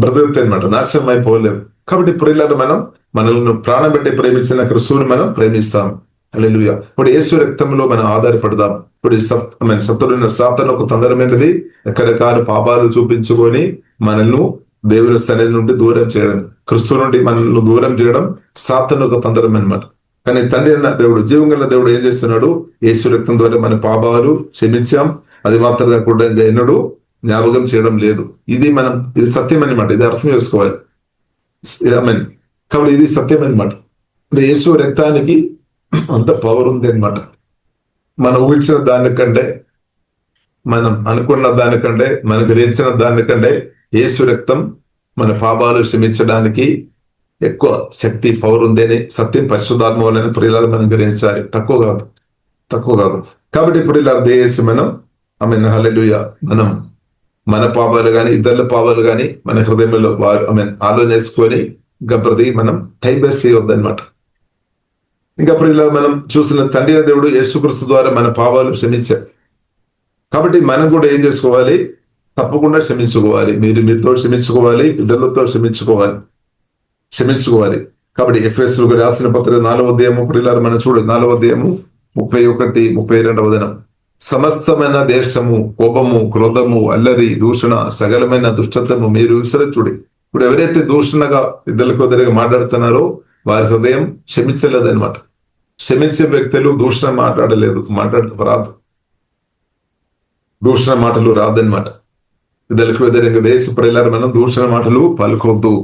బ్రతుకుతాయి అనమాట, నాశనం అయిపోలేదు. కాబట్టి ప్రియులారా, మనల్ని ప్రాణం పెట్టి ప్రేమించిన క్రిస్తువుని మనం ప్రేమిస్తాం. హల్లెలూయా. ఇప్పుడు యేసు రక్తంలో మనం ఆధారపడదాం. ఇప్పుడు శత్రువున్న సాతాను ఒక తొందరమైనది రకరకాల పాపాలు చూపించుకొని మనల్ని దేవుని సన్నిధి నుండి దూరం చేయడం, క్రిస్తువు నుండి మనల్ని దూరం చేయడం సాతాను ఒక తంత్రం అనమాట. కానీ తండ్రి అన్న దేవుడు, జీవం గల దేవుడు ఏం చేస్తున్నాడు? యేసు రక్తం ద్వారా మన పాపాలు క్షమించాం. అది మాత్రమే కూడా ఎన్నడూ జ్ఞాపకం చేయడం లేదు. ఇది సత్యం అనమాట. ఇది అర్థం చేసుకోవాలి. కాబట్టి ఇది సత్యం అనమాట. యేసు రక్తానికి అంత పవర్ ఉంది అనమాట. మనం ఊహించిన దానికంటే, మనం అనుకున్న దానికంటే, మనం గ్రహించిన దానికంటే యేసు రక్తం మన పాపాలు క్షమించడానికి ఎక్కువ శక్తి, పవర్ ఉంది అని సత్యం పరిశుద్ధాత్మ వలన ప్రియులారా మనం గ్రహించాలి. తక్కువ కాదు. కాబట్టి ప్రియులారా, దయచేసి మనం హల్లెలూయా, మనం మన పాపాలు కానీ ఇతరుల పాపాలు కానీ మన హృదయంలో ఆలోచన వేసుకొని గబ్రది మనం టైం వేస్ట్ చేయవద్దు అనమాట. ఇంకా ప్రియులారా, మనం చూసిన తండ్రి దేవుడు యేసుక్రీస్తు ద్వారా మన పాపాలు క్షమించారు. కాబట్టి మనం కూడా ఏం చేసుకోవాలి? తప్పకుండా క్షమించుకోవాలి. మీతో క్షమించుకోవాలి, ఇతరులతో క్షమించుకోవాలి. కాబట్టి ఎఫెసీయులకు రాసిన పత్రిక 4వ అధ్యాయము ప్రియులారా మనం చూడండి, 4వ అధ్యాయము 31, 32వ వచనం. సమస్తమైన దేశము, కోపము, క్రోధము, అల్లరి, దూషణ, సకలమైన దుష్టతము మీరు విసరచుడి. ఇప్పుడు ఎవరైతే దూషణగా ఇద్దరికి మాట్లాడుతున్నారో వారి హృదయం క్షమించలేదన్నమాట. క్షమించే వ్యక్తులు దూషణ రాదు, దూషణ మాటలు రాదన్నమాట. ఇద్దరికి వ్యతిరేకంగా దేశ ప్రియులారా మనం దూషణ మాటలు పలుకోవద్దు.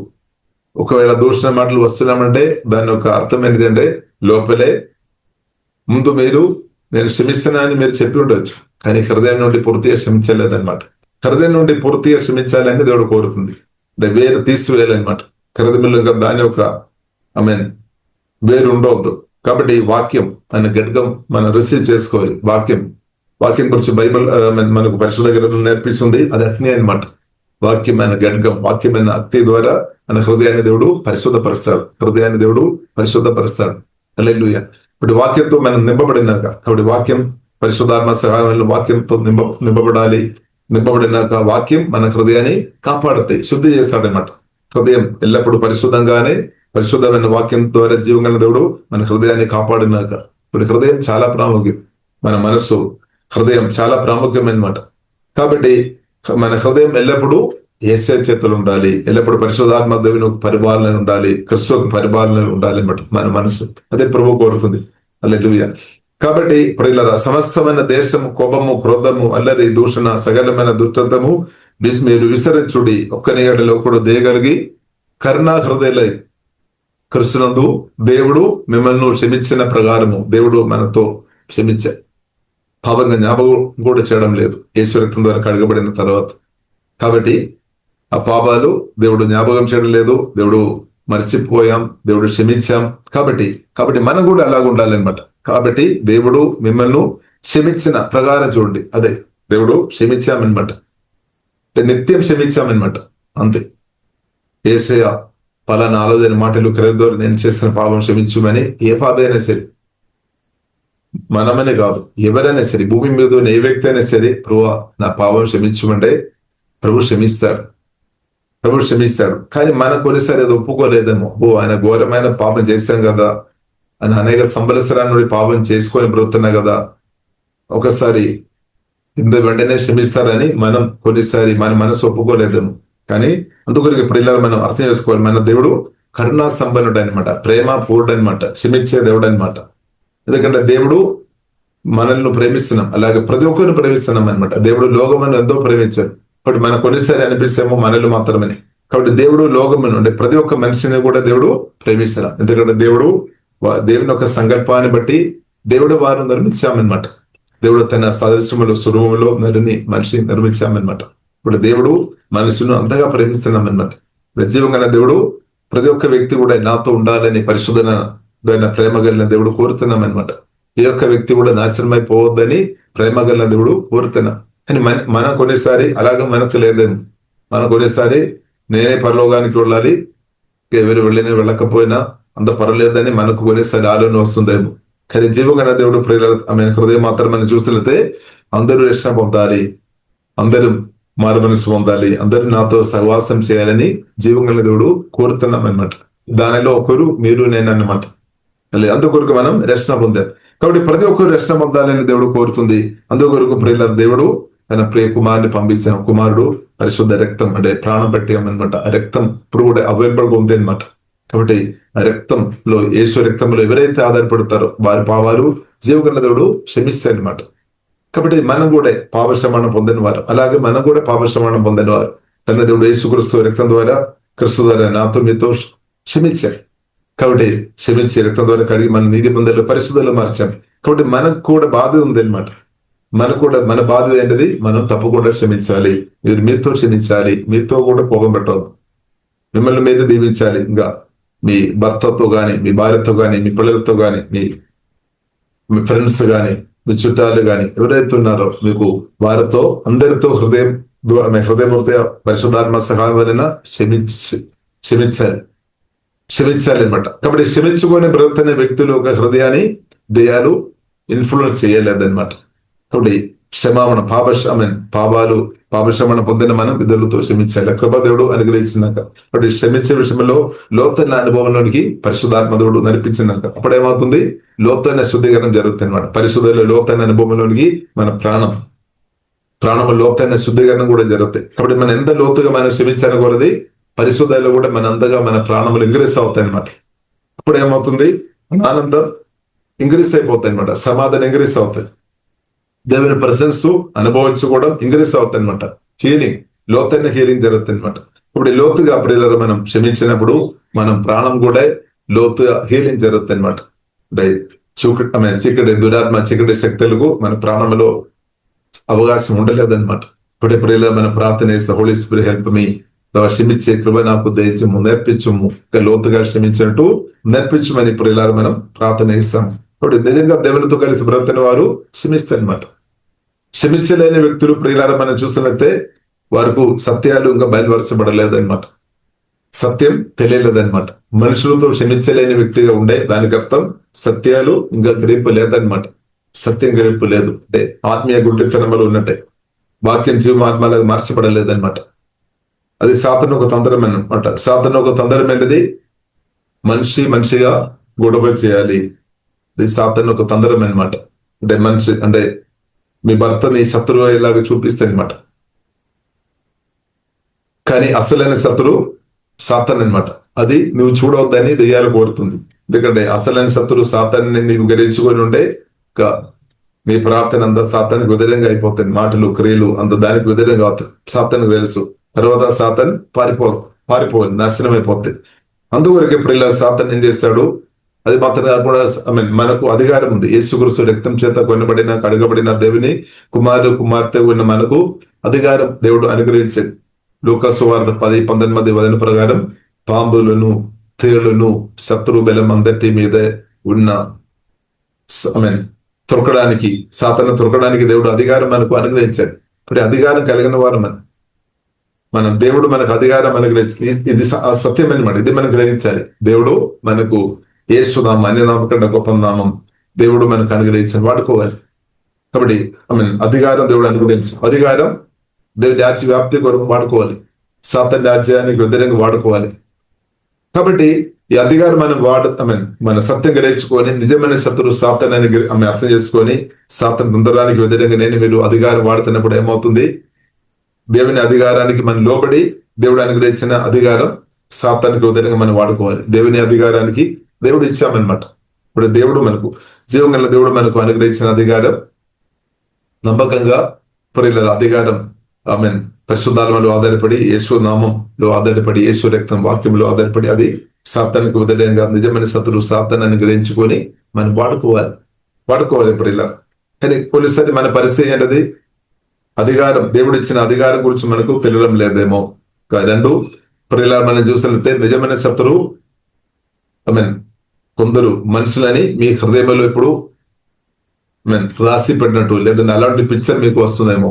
ఒకవేళ దూషణ మాటలు వస్తున్నామంటే దాని యొక్క అర్థం ఏంటంటే లోపలే ముందు నేను క్షమిస్తున్నా అని మీరు చెప్పి ఉండొచ్చు, కానీ హృదయం నుండి పూర్తిగా క్షమించలేదన్నమాట. హృదయం నుండి పూర్తిగా క్షమించాలని దేవుడు కోరుతుంది. అంటే వేరు తీసివేయాలన్నమాట. హృదయంలో దాని యొక్క వేరు ఉండవద్దు. కాబట్టి వాక్యం ఆయన గడ్గం మనం రిసీవ్ చేసుకోవాలి. వాక్యం గురించి బైబిల్ మనకు పరిశుద్ధ గ్రంథం నేర్పిస్తుంది. అది అగ్ని అనమాట. వాక్యమైన గడ్గం, వాక్యమైన అగ్ని ద్వారా మన హృదయాన్ని దేవుడు పరిశుద్ధపరుస్తాడు. హల్లెలూయా. ఇప్పుడు వాక్యంతో మనం నింపబడినాక, కాబట్టి వాక్యం పరిశుద్ధాత్మ సహాయంలో వాక్యంతో నింపబడినాక వాక్యం మన హృదయాన్ని కాపాడుతాయి, శుద్ధి చేస్తాడనమాట. హృదయం ఎల్లప్పుడూ పరిశుద్ధమైన వాక్యం ద్వారా జీవంగల దేవుడు మన హృదయాన్ని కాపాడినాక, ఇప్పుడు హృదయం చాలా ప్రాముఖ్యం. మన మనస్సు, హృదయం చాలా ప్రాముఖ్యమైనమాట. కాబట్టి మన హృదయం ఎల్లప్పుడూ యేసే చేతులు ఉండాలి, ఎల్లప్పుడూ పరిశుద్ధాత్మ దేవుని పరిపాలన ఉండాలి, క్రిస్తువుకి పరిపాలన ఉండాలి అన్నమాట మన మనసు. అదే ప్రభు కోరుతుంది. హల్లెలూయా. కాబట్టి ప్రియులారా, సమస్తమైన దేశము, కోపము, క్రోధము, అల్లరి, దూషణ, సకలమైన దుష్టతము మీరు విసరించుడి. ఒక్కని ఏడలో కూడా దేయగలిగి కరుణా హృదయులై క్రిస్తునందు దేవుడు మిమ్మల్ని క్షమించిన ప్రకారము దేవుడు మనతో క్షమించారు. పాపంగా జ్ఞాపకం కూడా చేయడం లేదు యేసు రక్తం ద్వారా కడగబడిన తర్వాత. కాబట్టి ఆ పాపాలు దేవుడు జ్ఞాపకం చేయడం లేదు, దేవుడు మర్చిపోయాం, దేవుడు క్షమించాం. కాబట్టి మనం కూడా అలాగ ఉండాలన్నమాట. కాబట్టి దేవుడు మిమ్మల్ని క్షమించిన ప్రకారం చూడండి. అదే దేవుడు క్షమించామన్నమాట, నిత్యం క్షమించామన్నమాట. అంతే. యేసయ్య పలానా ఆలోచన మాటలు క్రియల నేను చేసిన పాపం క్షమించుమని, ఏ పాపైనా సరే, మనమనే కాదు ఎవరైనా సరే, భూమి మీద ఉన్న ఏ వ్యక్తి అయినా సరే, ప్రభువా నా పాపం క్షమించమంటే ప్రభు క్షమిస్తాడు. కానీ మన కొన్నిసారి అది ఒప్పుకోలేదేమో. ఆయన ఘోరమైన పాపం చేస్తాం కదా, అని అనేక సంవత్సరాల నుండి పాపం చేసుకొని బ్రతున్నా కదా, ఒకసారి వెంటనే క్షమిస్తారని మనం కొన్నిసారి మన మనసు ఒప్పుకోలేదేమో. కానీ అందుకొరికి ప్రియులారా మనం అర్థం చేసుకోవాలి, మన దేవుడు కరుణా సంపన్నుడు అనమాట, ప్రేమ పూర్ణుడు అనమాట, క్షమించే దేవుడు అనమాట. ఎందుకంటే దేవుడు మనల్ని ప్రేమిస్తున్నాం, అలాగే ప్రతి ఒక్కరిని ప్రేమిస్తున్నాం అనమాట. దేవుడు లోకమును ఎంతో ప్రేమించాడు. కాబట్టి మన కొన్నిసారి అనిపిస్తేమో మనల్ని మాత్రమే. కాబట్టి దేవుడు లోకమును అంటే ప్రతి ఒక్క మనిషిని కూడా దేవుడు ప్రేమిస్తున్నాం. ఎందుకంటే దేవుని యొక్క సంకల్పాన్ని బట్టి దేవుడు వారు నిర్మించామన్నమాట. దేవుడు తన సదృశ్యములో స్వరూపంలో మనిషిని నిర్మించామన్నమాట. ఇప్పుడు దేవుడు మనుషులను అంతగా ప్రేమిస్తున్నాం అన్నమాట. జీవంగా దేవుడు ప్రతి ఒక్క వ్యక్తి కూడా నాతో ఉండాలని పరిశుద్ధమైన ప్రేమ కలిగిన దేవుడు కోరుతున్నాం అనమాట. ఏ ఒక్క వ్యక్తి కూడా నాశనమైపోవద్దని ప్రేమ కలిగిన దేవుడు కోరుతున్నాం. కానీ మనం కొన్నిసారి అలాగే మనకు లేదేమో. మనం కొన్నిసారి నేనే పరలోకానికి వెళ్ళాలి, ఎవరు వెళ్ళకపోయినా అంత పర్వాలేదని మనకు కొన్నిసారి ఆలోచన వస్తుందేమో. కానీ జీవగల దేవుడు ఆమె హృదయం మాత్రం మనం చూసినట్లయితే అందరూ రక్షణ పొందాలి, అందరూ మారు మనసు పొందాలి, అందరూ నాతో సహవాసం చేయాలని జీవం కలిగిన దేవుడు కోరుతున్నాం అనమాట. దానిలో ఒకరు మీరు నేను అన్నమాట. అందుకొరకు మనం రక్షణ పొందాలి. కాబట్టి ప్రతి ఒక్కరు రక్షణ పొందాలని దేవుడు కోరుతుంది. అందుకొరకు ప్రియులారా, దేవుడు తన ప్రియ కుమారుని పంపించిన కుమారుడు పరిశుద్ధ రక్తం అంటే ప్రాణం పెట్టామన్నమాట. ఆ రక్తం ఇప్పుడు కూడా అవైలబుల్ గా ఉంది అనమాట. కాబట్టి ఆ రక్తంలో, యేసు రక్తంలో ఎవరైతే ఆధారపడతారో వారి పావాలు జీవగల దేవుడు క్షమిస్తారనమాట. కాబట్టి మనం కూడా పాపక్షమాపణ పొందిన వారు, అలాగే మనం కూడా పాపక్షమాపణ పొందిన వారు. తన దేవుడు యేసుక్రీస్తు రక్తం ద్వారా, క్రీస్తు ద్వారా నాతో మీతో క్షమించారు. కాబట్టి క్షమించి రక్తం ద్వారా కడిగి మన నీతి పొందలు పరిశుద్ధులు మార్చాం. కాబట్టి మనకు కూడా బాధ్యత ఉంది అనమాట. మన బాధ్యత ఏంటిది? మనం తప్పకుండా క్షమించాలి. మీరు మీతో క్షమించాలి, మీతో కూడా కోపం పెట్టవద్దు, మిమ్మల్ని మీరు దీవించాలి. ఇంకా మీ భర్తతో గాని, మీ భార్యతో గాని, మీ పిల్లలతో గాని, మీ ఫ్రెండ్స్ గాని, మీ చుట్టాలు గాని ఎవరైతే ఉన్నారో మీకు వారితో అందరితో హృదయపూర్తి పరిశుద్ధాత్మ సహాయం వలన క్షమించాలి అనమాట. కాబట్టి క్షమించుకొని బ్రతుకునే వ్యక్తులు ఒక హృదయాన్ని దెయ్యాలు ఇన్ఫ్లుయెన్స్ చేయలేదన్నమాట. కాబట్టి క్షమాపణ పాపక్షమాపణ పొందిన మనం ఇతరులతో క్షమించాలి. కృపాదేవుడు అనుగ్రహించినాక, కాబట్టి క్షమించే విషయంలో లోతైన అనుభవంలోనికి పరిశుద్ధాత్మ దేవుడు నడిపించినాక అప్పుడేమవుతుంది? లోతైన శుద్ధీకరణ జరుగుతుంది అనమాట. పరిశుద్ధంలో లోతైన అనుభవంలోనికి మన ప్రాణము లోతైన శుద్ధీకరణ కూడా జరుగుతాయి. కాబట్టి మనం ఎంత లోతుగా మనం క్షమించకూడదు, పరిశుద్ధాలు కూడా మన అంతగా మన ప్రాణములు ఇంక్రీస్ అవుతాయి అనమాట. అప్పుడు ఏమవుతుంది? ఆనందం ఇంక్రీస్ అయిపోతాయి అనమాట, సమాధానం ఇంక్రీస్ అవుతాయి, దేవుని ప్రెసెన్స్ అనుభవించుకోవడం ఇంక్రీస్ అవుతాయి అనమాట. హీలింగ్, లోతైన హీలింగ్ జరుగుతుంది అనమాట. ఇప్పుడు లోతుగా ప్రియులారా మనం క్షమించినప్పుడు మనం ప్రాణం కూడా లోతుగా హీలింగ్ జరుగుతుంది అనమాట. చీకటి దురాత్మ, చీకటి శక్తులకు మన ప్రాణంలో అవకాశం ఉండలేదన్నమాట. ఇప్పుడు ప్రియులారా మనం ప్రార్థన చేస్తే, హోలీ స్పిరిట్ హెల్ప్ మీ, క్షమించే కృప నాకు దయచేము, నేర్పించము, లోతుగా క్షమించినట్టు నేర్పించమని ప్రియులారా మనం ప్రార్థన చేస్తాం. ఇప్పుడు నిజంగా దేవునితో కలిసి బ్రతుకున్న వారు క్షమిస్తారనమాట. క్షమించలేని వ్యక్తులు ప్రియులారా మనం చూసినట్లయితే వారికి సత్యాలు ఇంకా బయలుపరచబడలేదన్నమాట, సత్యం తెలియలేదన్నమాట. మనుషులతో క్షమించలేని వ్యక్తిగా ఉండే దానికి అర్థం సత్యాలు ఇంకా గ్రహింపు లేదన్నమాట. సత్యం గ్రహింపు లేదు అంటే ఆత్మీయ గుడ్డితనంలో ఉన్నట్టే, వాక్యం జీవాత్మలకు మార్చబడలేదన్నమాట. అది సాతాను ఒక తంత్రం అన్నమాట. సాతాను ఒక తంత్రం ఏంటిది? మనిషిగా గొడవ చేయాలి. ఇది సాతాను ఒక తంత్రం అనమాట. అంటే మనిషి అంటే మీ భర్తని శత్రువు ఇలాగా చూపిస్తాయి అనమాట. కానీ అసలైన శత్రువు సాతాను అనమాట. అది నువ్వు చూడవద్దని దెయ్యాలు కోరుతుంది. ఎందుకంటే అసలైన శత్రువు సాతాన్ని నీవు గ్రహించుకొని ఉంటే నీ ప్రార్థన అంతా సాతానికి వ్యతిరేకంగా అయిపోతుంది. మాటలు, క్రియలు అంత దానికి వ్యతిరేకంగా అవుతాయి. సాతానికి తెలుసు, తర్వాత సాతాన్ పారిపోవాలి, నాశనం అయిపోతుంది. అందువరకే ప్రియులారా సాతాన్ ఏం చేస్తాడు? అది మాత్రం కాకుండా మనకు అధికారం ఉంది. యేసుక్రీస్తు రక్తం చేత కొనబడిన, కడగబడిన దేవుని కుమార్తె ఉన్న మనకు అధికారం దేవుడు అనుగ్రహించింది. లూకా సువార్త 10:19 వచన ప్రకారం పాంబులను, తేళ్లను, శత్రు బలం అందరి మీద ఉన్న తొరకడానికి, సాతాను తొరకడానికి దేవుడు అధికారం మనకు అనుగ్రహించాడు. ఇప్పుడు అధికారం కలిగిన వారు మనం దేవుడు మనకు అధికారం అనుగ్రహించింది. ఇది సత్యం అనమాట. ఇది మనం గ్రహించాలి. దేవుడు మనకు యేసునామం, అన్యనామం కన్నా గొప్ప నామం దేవుడు మనకు అనుగ్రహించి వాడుకోవాలి. కాబట్టి అధికారం దేవుడు అనుగ్రహించి, అధికారం దేవుడి రాజ్య వ్యాప్తి కొరకు వాడుకోవాలి, సాతాను రాజ్యానికి వ్యతిరేకంగా వాడుకోవాలి. కాబట్టి ఈ అధికారం మనం మన సత్యం గ్రహించుకొని నిజమైన శత్రువు సాతానని అర్థం చేసుకొని సాతాను దుందరానికి వ్యతిరేకంగా నేను మీరు అధికారం వాడుతున్నప్పుడు ఏమవుతుంది? దేవుని అధికారానికి మనం లోబడి దేవుడు అనుగ్రహించిన అధికారం సాతానికి వ్యతిరేకంగా మనం వాడుకోవాలి. దేవుని అధికారానికి దేవుడు ఇచ్చామన్నమాట. ఇప్పుడు దేవుడు మనకు జీవం గల దేవుడు మనకు అనుగ్రహించిన అధికారం నమ్మకంగా ప్రియులారా అధికారం పరిశుద్ధాత్మలో ఆధారపడి, యేసు నామంలో ఆధారపడి, యేసు రక్తం వాక్యంలో ఆధారపడి అది సాతానికి వ్యతిరేకంగా నిజమైన శత్రువు సాతాన్ని గ్రహించుకొని మనం వాడుకోవాలి ప్రియులారా. కానీ కొన్నిసారి మన పరిస్థితి ఏంటది? అధికారం, దేవుడు ఇచ్చిన అధికారం గురించి మనకు తెలియడం లేదేమో. రెండు ప్రియులారా మనం చూసినట్లయితే నిజమైన శత్రువు కొందరు మనుషులని మీ హృదయంలో ఇప్పుడు రాసి పెట్టినట్టు, లేదంటే అలాంటి పిక్చర్ మీకు వస్తుందేమో.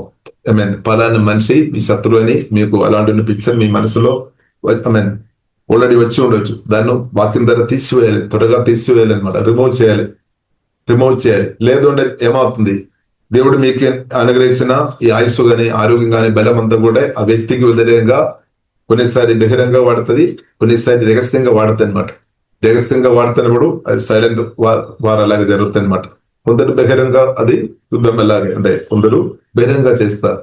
పలానా మనిషి మీ శత్రువు అని మీకు అలాంటి పిక్చర్ మీ మనసులో ఆల్రెడీ వచ్చి ఉండొచ్చు. దాన్ని వాక్యం ద్వారా తీసివేయాలి, త్వరగా తీసివేయాలి అనమాట. రిమూవ్ చేయాలి. లేదు అంటే ఏమవుతుంది? దేవుడు మీకు అనుగ్రహించిన ఈ ఆయుస్సు గాని ఆరోగ్యం గాని బలం అంతా కూడా ఆ వ్యక్తికి వ్యతిరేకంగా కొన్నిసారి బహిరంగంగా వాడుతుంది, కొన్నిసారి రహస్యంగా వాడుతుంది అనమాట. రహస్యంగా వాడుతున్నప్పుడు అది సైలెంట్ వార్ అలాగే జరుగుతుంది అనమాట. కొందరు బహిరంగ అది యుద్ధం అలాగే అంటే కొందరు బహిరంగంగా చేస్తారు.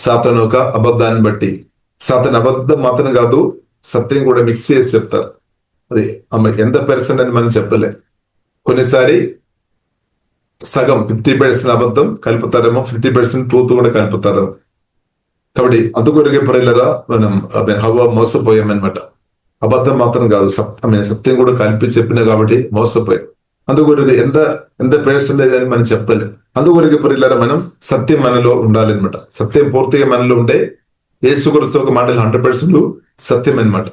సాతాను ఒక అబద్ధాన్ని బట్టి, సాతాను అబద్ధం మాత్రం కాదు సత్యం కూడా మిక్స్ చేసి చెప్తారు. అది ఆమె ఎంత % అని మనం చెప్పలే. కొన్నిసారి సగం 50% అబద్ధం కలుపుతారేమో, 50% ట్రూత్ కూడా కలుపుతారేమో. కాబట్టి అందుకొరకే ప్రియులారా మనం హవ్వ మోసపోయామన్నమాట. అబద్ధం మాత్రం కాదు సత్యం కూడా కలిపి చెప్పినా కాబట్టి మోసపోయాం. అందుకొరకు ఎంత % అని మనం చెప్పలేదు. అందుకొరకు ప్రియులారా మనం సత్యం మనలో ఉండాలన్నమాట. సత్యం పూర్తిగా మనలో ఉంటే యేసు గురించి ఒక మాటలు 100% సత్యం అనమాట.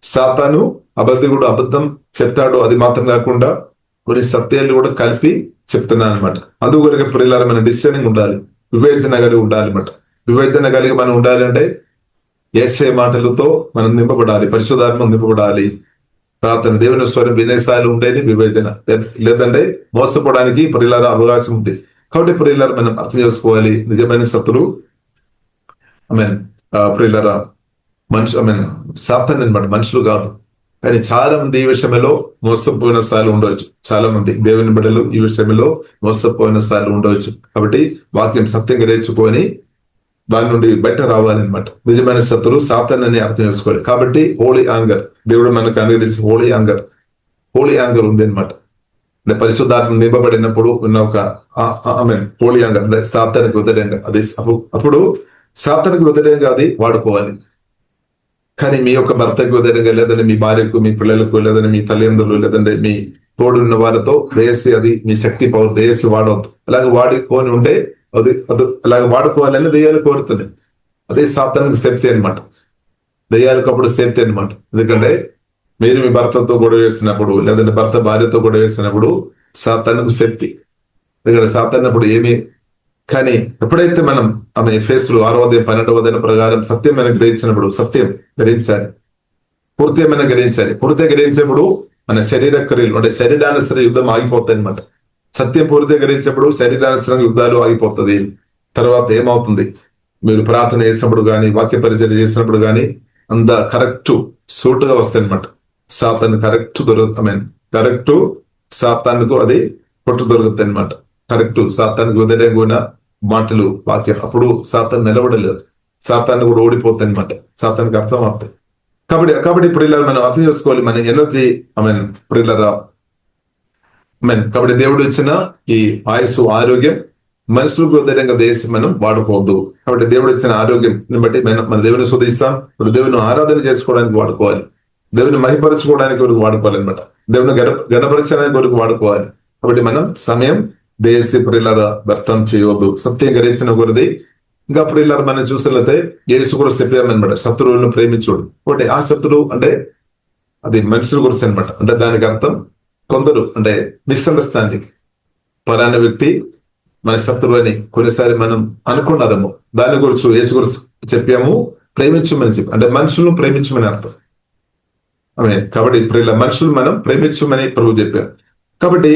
సాతాను అబద్ధికుడు అబద్ధం చెప్తాడు, అది మాత్రం కాకుండా కొన్ని సత్యాలు కూడా కలిపి చెప్తున్నాను అనమాట. అందుకొరకు ప్రియులారా మనం డిసిషనింగ్ ఉండాలి, వివేచన కలిగి ఉండాలి అనమాట. వివేచన కలిగి మనం ఉండాలి అంటే యేసే మాటలతో మనం నింపబడాలి, పరిశుద్ధాత్మ నింపబడాలి. ప్రార్థన, దేవుని స్వరం వినయస్థాయిలో ఉండేది వివేచన, లేదంటే మోసపోవడానికి ప్రియులారా అవకాశం ఉంది. కాబట్టి ప్రియులారా మనం అర్థం చేసుకోవాలి, నిజమైన శత్రువు ప్రియులారా సాతాను అన్నమాట, మనుషులు కాదు. కానీ చాలా మంది ఈ విషయంలో మోసపోయిన స్థాయిలో ఉండవచ్చు. చాలా మంది దేవుని బిడ్డలు ఈ విషయంలో మోసపోయిన స్థాయిలో ఉండవచ్చు. కాబట్టి వాక్యం సత్యం గ్రహించుకొని దాని నుండి బయట రావాలన్నమాట. నిజమైన శత్రువు సాతాను అని అర్థం చేసుకోవాలి. కాబట్టి హోలీ యాంగర్ దేవుడు మనకు అనుగ్రహించి హోలీ యాంగర్ ఉంది అనమాట. అంటే పరిశుద్ధాత్మ నింపబడినప్పుడు ఉన్న ఒక హోలీ యాంగర్ అంటే సాతానికి వ్యతిరేకంగా అది అప్పుడు సాతానికి వ్యతిరేకంగా అది వాడుకోవాలి. కానీ మీ యొక్క భర్తకు వ్యతిరేకంగా, లేదంటే మీ భార్యకు, మీ పిల్లలకు, లేదంటే మీ తల్లిదండ్రులు, లేదంటే మీ తోడున్న వారితో వేసి అది మీ శక్తి పవర్ వేసి వాడవద్దు. అలాగే వాడుకొని ఉంటే అది అలాగే వాడుకోవాలని దెయ్యాలు కోరుతున్నాయి. అదే సాతానికి సేఫ్టీ అనమాట. దెయ్యాలకు అప్పుడు సేఫ్టీ అనమాట. ఎందుకంటే మీరు మీ భర్తతో గొడవ వేసినప్పుడు, లేదంటే భర్త భార్యతో గొడవ వేసినప్పుడు సాతానికి సేఫ్టీ. ఎందుకంటే సాతాన్ అప్పుడు ఏమి, కానీ ఎప్పుడైతే మనం ఆమె ఎఫెసీయులు 6:12 ప్రకారం సత్యం మనం గ్రహించినప్పుడు, సత్యం గ్రహించాలి, పూర్తిగా మనం గ్రహించాలి. పూర్తిగా గ్రహించినప్పుడు మన శరీర క్రియలు అంటే శరీరానుసర యుద్ధం ఆగిపోతాయి అనమాట. సత్యం పూర్తిగా గ్రహించినప్పుడు శరీరానుసర యుద్ధాలు ఆగిపోతుంది. తర్వాత ఏమవుతుంది, మీరు ప్రార్థన చేసినప్పుడు కానీ, వాక్య పరిచయం చేసినప్పుడు కానీ అంత కరెక్ట్ సూటుగా వస్తాయి అనమాట. సాతాను కరెక్ట్ సాతానుకు అది పొట్టు దొరుకుతాయి అనమాట. కరెక్ట్ సాతానికి వ్యతిరేకంగా మాటలు వాక్యం, అప్పుడు సాతాను నిలబడలేదు, సాతాను కూడా ఓడిపోతాయి అనమాట. సాతానికి అర్థం అవుతాయి. కాబట్టి ప్రియులారా మనం అర్థం చేసుకోవాలి, మన ఎనర్జీ ప్రియులారా కాబట్టి దేవుడు ఇచ్చిన ఈ ఆయుస్సు ఆరోగ్యం మనుషులకు వ్యతిరేకంగా దేశం మనం వాడుకోవద్దు. కాబట్టి దేవుడు ఇచ్చిన ఆరోగ్యం బట్టి మన దేవుని స్తుతిస్తాం, దేవుని ఆరాధన చేసుకోవడానికి వాడుకోవాలి, దేవుని మహిపరచుకోవడానికి కొరకు వాడుకోవాలి అనమాట. దేవుని గణపరచడానికి కొరకు వాడుకోవాలి. కాబట్టి మనం సమయం దేశీ ప్రియులారా వ్యర్థం చేయవద్దు. సత్యం గ్రహించిన కొరది ఇంకా ప్రియులారా మనం చూసినట్లయితే యేసు కూడా చెప్పామన్నమాట, శత్రువులను ప్రేమించుడు. ఒకటి ఆ శత్రువు అంటే అది మనుషుల గురించి అనమాట. అంటే దానికి అర్థం కొందరు అంటే మిస్అండర్స్టాండింగ్, పరాన్న వ్యక్తి మన శత్రువు అని కొన్నిసారి మనం అనుకున్నారేమో. దాని గురించి యేసు గురించి చెప్పాము, ప్రేమించమని చెప్పి, అంటే మనుషులను ప్రేమించమని అర్థం. కాబట్టి ప్రియుల మనుషులు మనం ప్రేమించమని ప్రభువు చెప్పారు. కాబట్టి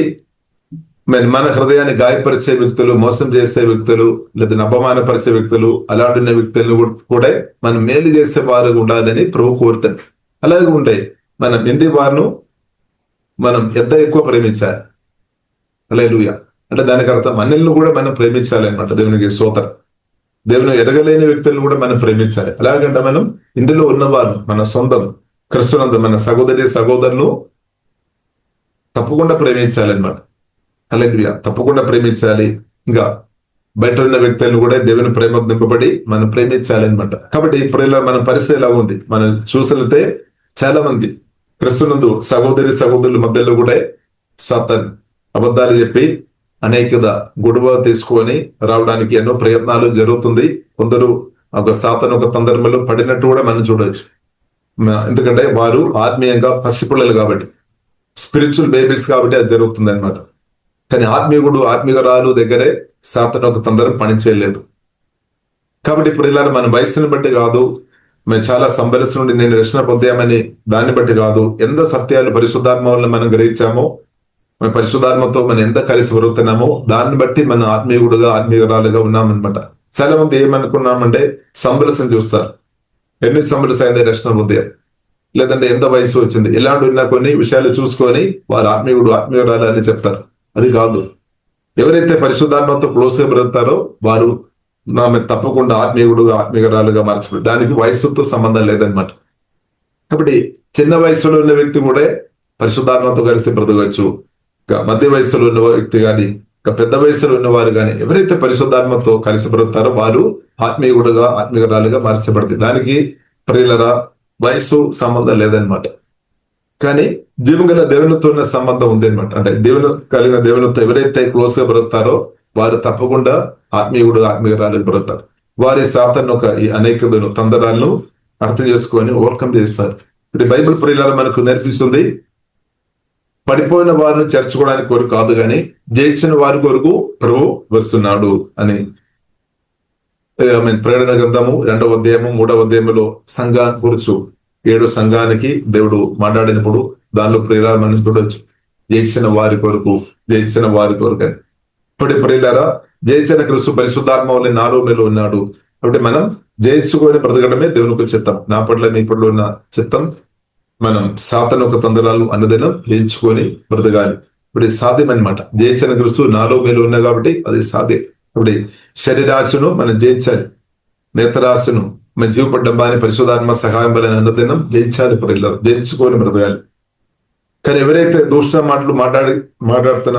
మన హృదయాన్ని గాయపరిచే వ్యక్తులు, మోసం చేసే వ్యక్తులు, లేదా అపమానపరిచే వ్యక్తులు, అలాంటి వ్యక్తులను కూడా మనం మేలు చేసే వారు ఉండాలని ప్రభు కోరుతాడు. అలాగే ఉంటాయి మనం ఇంటి వారిను మనం ఎంత ఎక్కువ ప్రేమించాలి. హల్లెలూయా. అంటే దానికి అర్థం అన్నిలను కూడా మనం ప్రేమించాలి అనమాట. దేవునికి స్తోత్రం. దేవుని ఎరగలేని వ్యక్తులను కూడా మనం ప్రేమించాలి. అలాగంటే మనం ఇంటిలో ఉన్నవారు, మన సొంతం క్రిస్తునందు మన సహోదరులు తప్పకుండా ప్రేమించాలి అనమాట. హల్లెలూయా. తప్పకుండా ప్రేమించాలి. ఇంకా బయట ఉన్న వ్యక్తులను కూడా దేవుని ప్రేమ నింపబడి మనం ప్రేమించాలి అనమాట. కాబట్టి ప్రియుల మన పరిస్థితి ఎలా ఉంది, మనం చూసితే చాలా మంది క్రిస్తునందు సహోదరుల మధ్యలో కూడా సాతాను అబద్ధాలు చెప్పి అనేక గొడవ తీసుకొని రావడానికి ఎన్నో ప్రయత్నాలు జరుగుతుంది. కొందరు ఒక సాతాను ఒక సందర్భంలో పడినట్టు కూడా మనం చూడవచ్చు. ఎందుకంటే వారు ఆత్మీయంగా పసిపిల్లలు కాబట్టి, స్పిరిచువల్ బేబీస్ కాబట్టి అది జరుగుతుంది అనమాట. కానీ ఆత్మీయురాలు దగ్గరే సాతాను ఒక తొందర పని చేయలేదు. కాబట్టి ఇప్పుడు ఇలా మన వయసుని బట్టి కాదు, మేము చాలా సంబరస్ నుండి నేను రక్షణ పొందామని దాన్ని బట్టి కాదు, ఎంత సత్యాలు పరిశుద్ధాత్మ వల్ల మనం గ్రహించామో మన పరిశుద్ధాత్మతో మనం ఎంత కలిసి పెరుగుతున్నామో దాన్ని బట్టి మన ఆత్మీయుడుగా ఆత్మీయురాలుగా ఉన్నామన్నమాట. చాలా మంది ఏమనుకున్నామంటే సంబలసం చూస్తారు, ఎన్ని సంబలసం అయింది రక్షణ ఉదయం, లేదంటే ఎంత వయసు వచ్చింది, ఇలాంటి ఉన్న కొన్ని విషయాలు చూసుకొని వారు ఆత్మీయుడు ఆత్మీయురాలు అని చెప్తారు. అది కాదు. ఎవరైతే పరిశుద్ధాత్మతో క్లోజ్ గా పెరుగుతారో వారు తప్పకుండా ఆత్మీయుడుగా ఆత్మీయురాలుగా మార్చబడి, దానికి వయసుతో సంబంధం లేదనమాట. కాబట్టి చిన్న వయసులో ఉన్న వ్యక్తి కూడా పరిశుద్ధాత్మతో కలిసి బ్రతకవచ్చు. మధ్య వయసులో ఉన్న వ్యక్తి కానీ, పెద్ద వయసులో ఉన్నవారు కానీ, ఎవరైతే పరిశుద్ధాత్మతో కలిసి బ్రతుకుతారో వారు ఆత్మీయుడుగా ఆత్మీయురాలుగా మార్చబడుతుంది. దానికి ప్రియులరా వయసు సంబంధం లేదనమాట. కానీ జీవం గల దేవునితో ఉన్న సంబంధం ఉంది అనమాట. అంటే దేవుని కలిగిన దేవునితో ఎవరైతే క్లోజ్ గా బ్రతుకుతారో వారు తప్పకుండా ఆత్మీయుడు ఆత్మీయురాలు బ్రతుకుతారు. వారి సాతాను ఈ అనేకలను తందరాలను అర్థం చేసుకొని ఓవర్కమ్ చేస్తారు. ఇది బైబిల్ ప్రియులారా మనకు నేర్పిస్తుంది, పడిపోయిన వారిని చేర్చుకోవడానికి కొరకు కాదు కానీ జయించిన వారి కొరకు ప్రభు వస్తున్నాడు అని. ప్రేరణ గ్రంథము 2వ అధ్యాయము 3వ అధ్యాయంలో సంఘాన్ని గురించి 7 సంఘానికి దేవుడు మాట్లాడినప్పుడు దానిలో ప్రియులారా మనం చూడొచ్చు, జయించిన వారి కొరకు, జయించిన వారి కొరకు అని. ఇప్పుడు ప్రియులారా జయించిన క్రీస్తు పరిశుద్ధాత్మ వల్ల నాలో మీలో ఉన్నాడు. కాబట్టి మనం జయించుకొని బ్రతకడమే దేవునికి చిత్తం. నా పట్ల నీ పట్ల ఉన్న చిత్తం మనం సాతాను తందరాలు అన్నదినం జయించుకొని బ్రతకాలి. ఇప్పుడు సాధ్యం అనమాట. జయించిన క్రీస్తు నాలో మీలో ఉన్నా కాబట్టి అది సాధ్యం. ఇప్పుడు శరీరాశను మనం జయించాలి, నేత్రాశను మన జీవపడ్డంబాని పరిశుధాత్మ సహాయం వలన అన్నదినం జయించాలి. ప్రియులారా జయించుకొని బ్రతకాలి. కానీ ఎవరైతే దూషణ మాటలు మాట్లాడుతున్న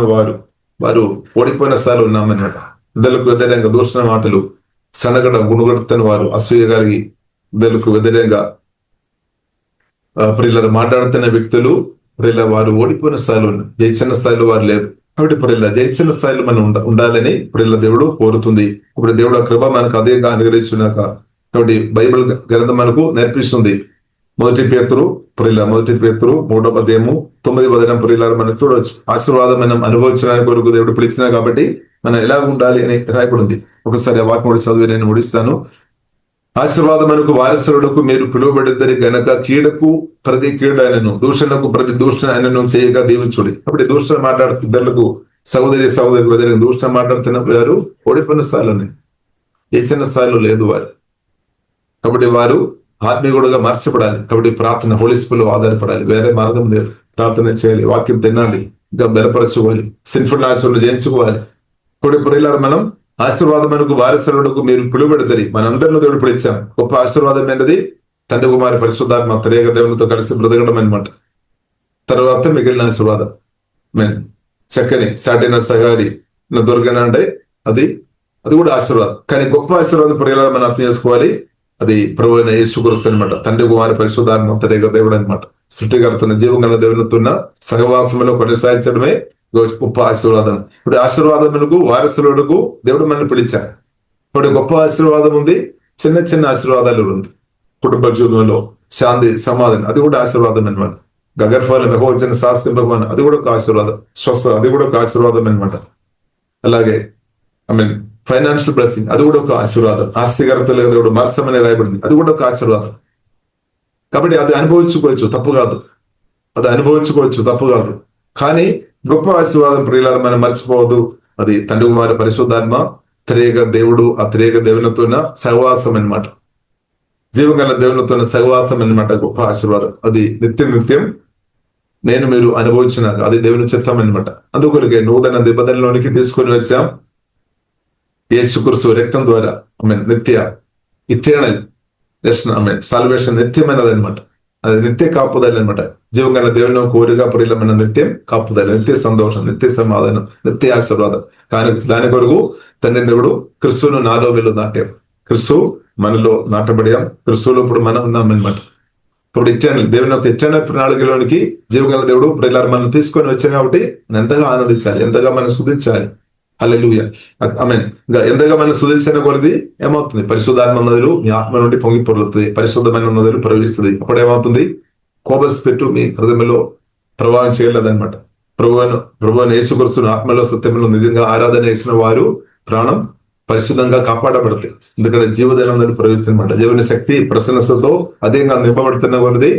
వారు ఓడిపోయిన స్థాయిలో ఉన్నామన్నమాట. ఇద్దరికి వ్యతిరేకంగా దూషణ మాటలు సనగడ గుణగడుతున్న వారు, అసూయ కలిగి ఇద్దరికి వ్యతిరేకంగా ప్రియుల మాట్లాడుతున్న వ్యక్తులు ప్రియుల వారు ఓడిపోయిన స్థాయిలో ఉన్నారు, జయించిన స్థాయిలో వారు లేరు. కాబట్టి ప్రియుల జయించిన స్థాయిలో మనం ఉండాలని ప్రియుల దేవుడు కోరుతుంది. ఇప్పుడు దేవుడు ఆ కృప మనకు అదేగా అనుగ్రహించున్నాక కాబట్టి బైబిల్ గ్రంథం మనకు నేర్పిస్తుంది. మొదటి పేతురు 3వ అధ్యాయము 9వ వచనం ప్రియులారా మనం చూడవచ్చు. ఆశీర్వాదం మనం అనుభవించడానికి కొరకు దేవుడు పిలిచినా కాబట్టి మనం ఎలా ఉండాలి అని రాయబడింది. ఒకసారి ఆ వాక్యం చదివి నేను ముడిస్తాను. ఆశీర్వాదం మనకు వారసులకు మీరు పిలువబడిద్దరి గనక కీడకు ప్రతి కీడు ఆయనను, దూషణకు ప్రతి దూషణ ఆయనను చేయగా దీవించుడి. కాబట్టి దూషణ మాట్లాడుతున్న ఇద్దరులకు సహోదరి దూషణ మాట్లాడుతున్న వారు ఓడిపోయిన స్థాయిలోనే, ఏ చిన్న స్థాయిలో లేదు వారు. కాబట్టి వారు ఆత్మీయుడుగా మార్చబడాలి. కాబట్టి ప్రార్థన హోలీ స్పిరిట్ ఆధారపడాలి, వేరే మార్గం లేదు. ప్రార్థన చేయాలి, వాక్యం తినాలి, ఇంకా బలపరచుకోవాలి, సిన్ఫుల్ ఆచరణలు చేయించుకోవాలి. ఇప్పుడు ప్రియులారా మనం ఆశీర్వాదం మనకు వారసులకు మీరు పిలువబెడతది మనందరిలో దేవుడు పిలిచాం. గొప్ప ఆశీర్వాదం ఏంటది? తండ్రి కుమారి పరిశుద్ధాత్మ త్రియేక దేవునితో కలిసి బ్రతకడం అనమాట. తర్వాత మిగిలిన ఆశీర్వాదం చక్కని సాటిన సగారి దొరకన అంటే అది కూడా ఆశీర్వాదం. కానీ గొప్ప ఆశీర్వాదం ప్రియులారా మనం అర్థం చేసుకోవాలి, అది ప్రభు అయిన యేసుక్రీస్తు అనమాట. తండ్రి కుమారి పరిశుద్ధాత్మ త్రియేక దేవుడు అనమాట. సృష్టికర్తన జీవం గల దేవునితో సహవాసంలో కొనసాగించడమే గొప్ప ఆశీర్వాదం. ఇప్పుడు ఆశీర్వాదం మనకు వారసులకు దేవుడు మనల్ని పిలిచారు. ఇప్పుడు గొప్ప ఆశీర్వాదం ఉంది, చిన్న చిన్న ఆశీర్వాదాలు ఉంది. కుటుంబ జీవితంలో శాంతి సమాధానం, అది కూడా ఆశీర్వాదం అనమాట. గగర్ఫలం వచ్చిన శాస్త్రం భగవాన్, అది కూడా ఒక ఆశీర్వాదం. స్వస్థ, అది కూడా ఒక ఆశీర్వాదం అనమాట. అలాగే ఫైనాన్షియల్ బ్లెస్సింగ్, అది కూడా ఒక ఆశీర్వాదం. ఆస్తికర్తలు దేవుడు మార్చమని రాయబడింది, అది కూడా ఒక ఆశీర్వాదం. కాబట్టి అది అనుభవించుకోవచ్చు, తప్పు కాదు. అది అనుభవించుకోవచ్చు, తప్పు కాదు. కానీ గొప్ప ఆశీర్వాదం ప్రియులారా మనం మర్చిపోవద్దు. అది తండ్రి కుమార పరిశుద్ధాత్మ త్రియేక దేవుడు, ఆ త్రియేక దేవునితో సహవాసం అనమాట. జీవగల దేవునితో సహవాసం అనమాట గొప్ప ఆశీర్వాదం. అది నిత్యం నేను మీరు అనుభవించినాక అది దేవుని చిత్తం అనమాట. అందుకొరకే నూతన నిబంధనలోనికి తీసుకొని వచ్చాం. యేసుక్రీస్తు రక్తం ద్వారా నిత్య ఇటర్నల్ సాల్వేషన్ నిత్యమైనది అనమాట. అది నిత్య కాపుదల అనమాట. జీవంగా దేవుని కోరిక ప్రియులమైన నిత్యం కాపుదల, నిత్య సంతోషం, నిత్య సమాధానం, నిత్య ఆశీర్వాదం. కానీ దాని కొరకు తండ్రి దేవుడు క్రీస్తును నాలో వీళ్ళు నాటాం. క్రీస్తు మనలో నాటబడియాం. క్రీస్తులో ఇప్పుడు మనం ఉన్నాం అనమాట. ఇప్పుడు ఇటర్నల్ దేవుని యొక్క ఇటర్నల్ ప్రణాళికలోనికి జీవగల దేవుడు ప్రియులారా మనం తీసుకొని వచ్చాం. కాబట్టి మనం ఎంతగా ఆనందించాలి, ఎంతగా మనం స్తుతించాలి. హల్లెలూయా, ఆమేన్. ఇంకా ఎంతగా మనం స్తుతించిన కొలది ఏమవుతుంది? పరిశుద్ధాత్మ నదులు మీ ఆత్మ నుండి పొంగి పొర్లుతుంది, పరిశుద్ధమైన నదులు ప్రవహిస్తుంది. అప్పుడు ఏమవుతుంది? కోపస్ పెట్టు మీ హృదయంలో ప్రభావం చేయలేదన్నమాట. ప్రభువును యేసుక్రీస్తును ఆత్మలో సత్యంలో నిజంగా ఆరాధన చేసిన వారు ప్రాణం పరిశుద్ధంగా కాపాడబడతాయి. ఎందుకంటే జీవదైనం ప్రవహిస్తుంది అనమాట. జీవన శక్తి ప్రసన్నతతో అధికంగా నింపబడుతున్న కొలది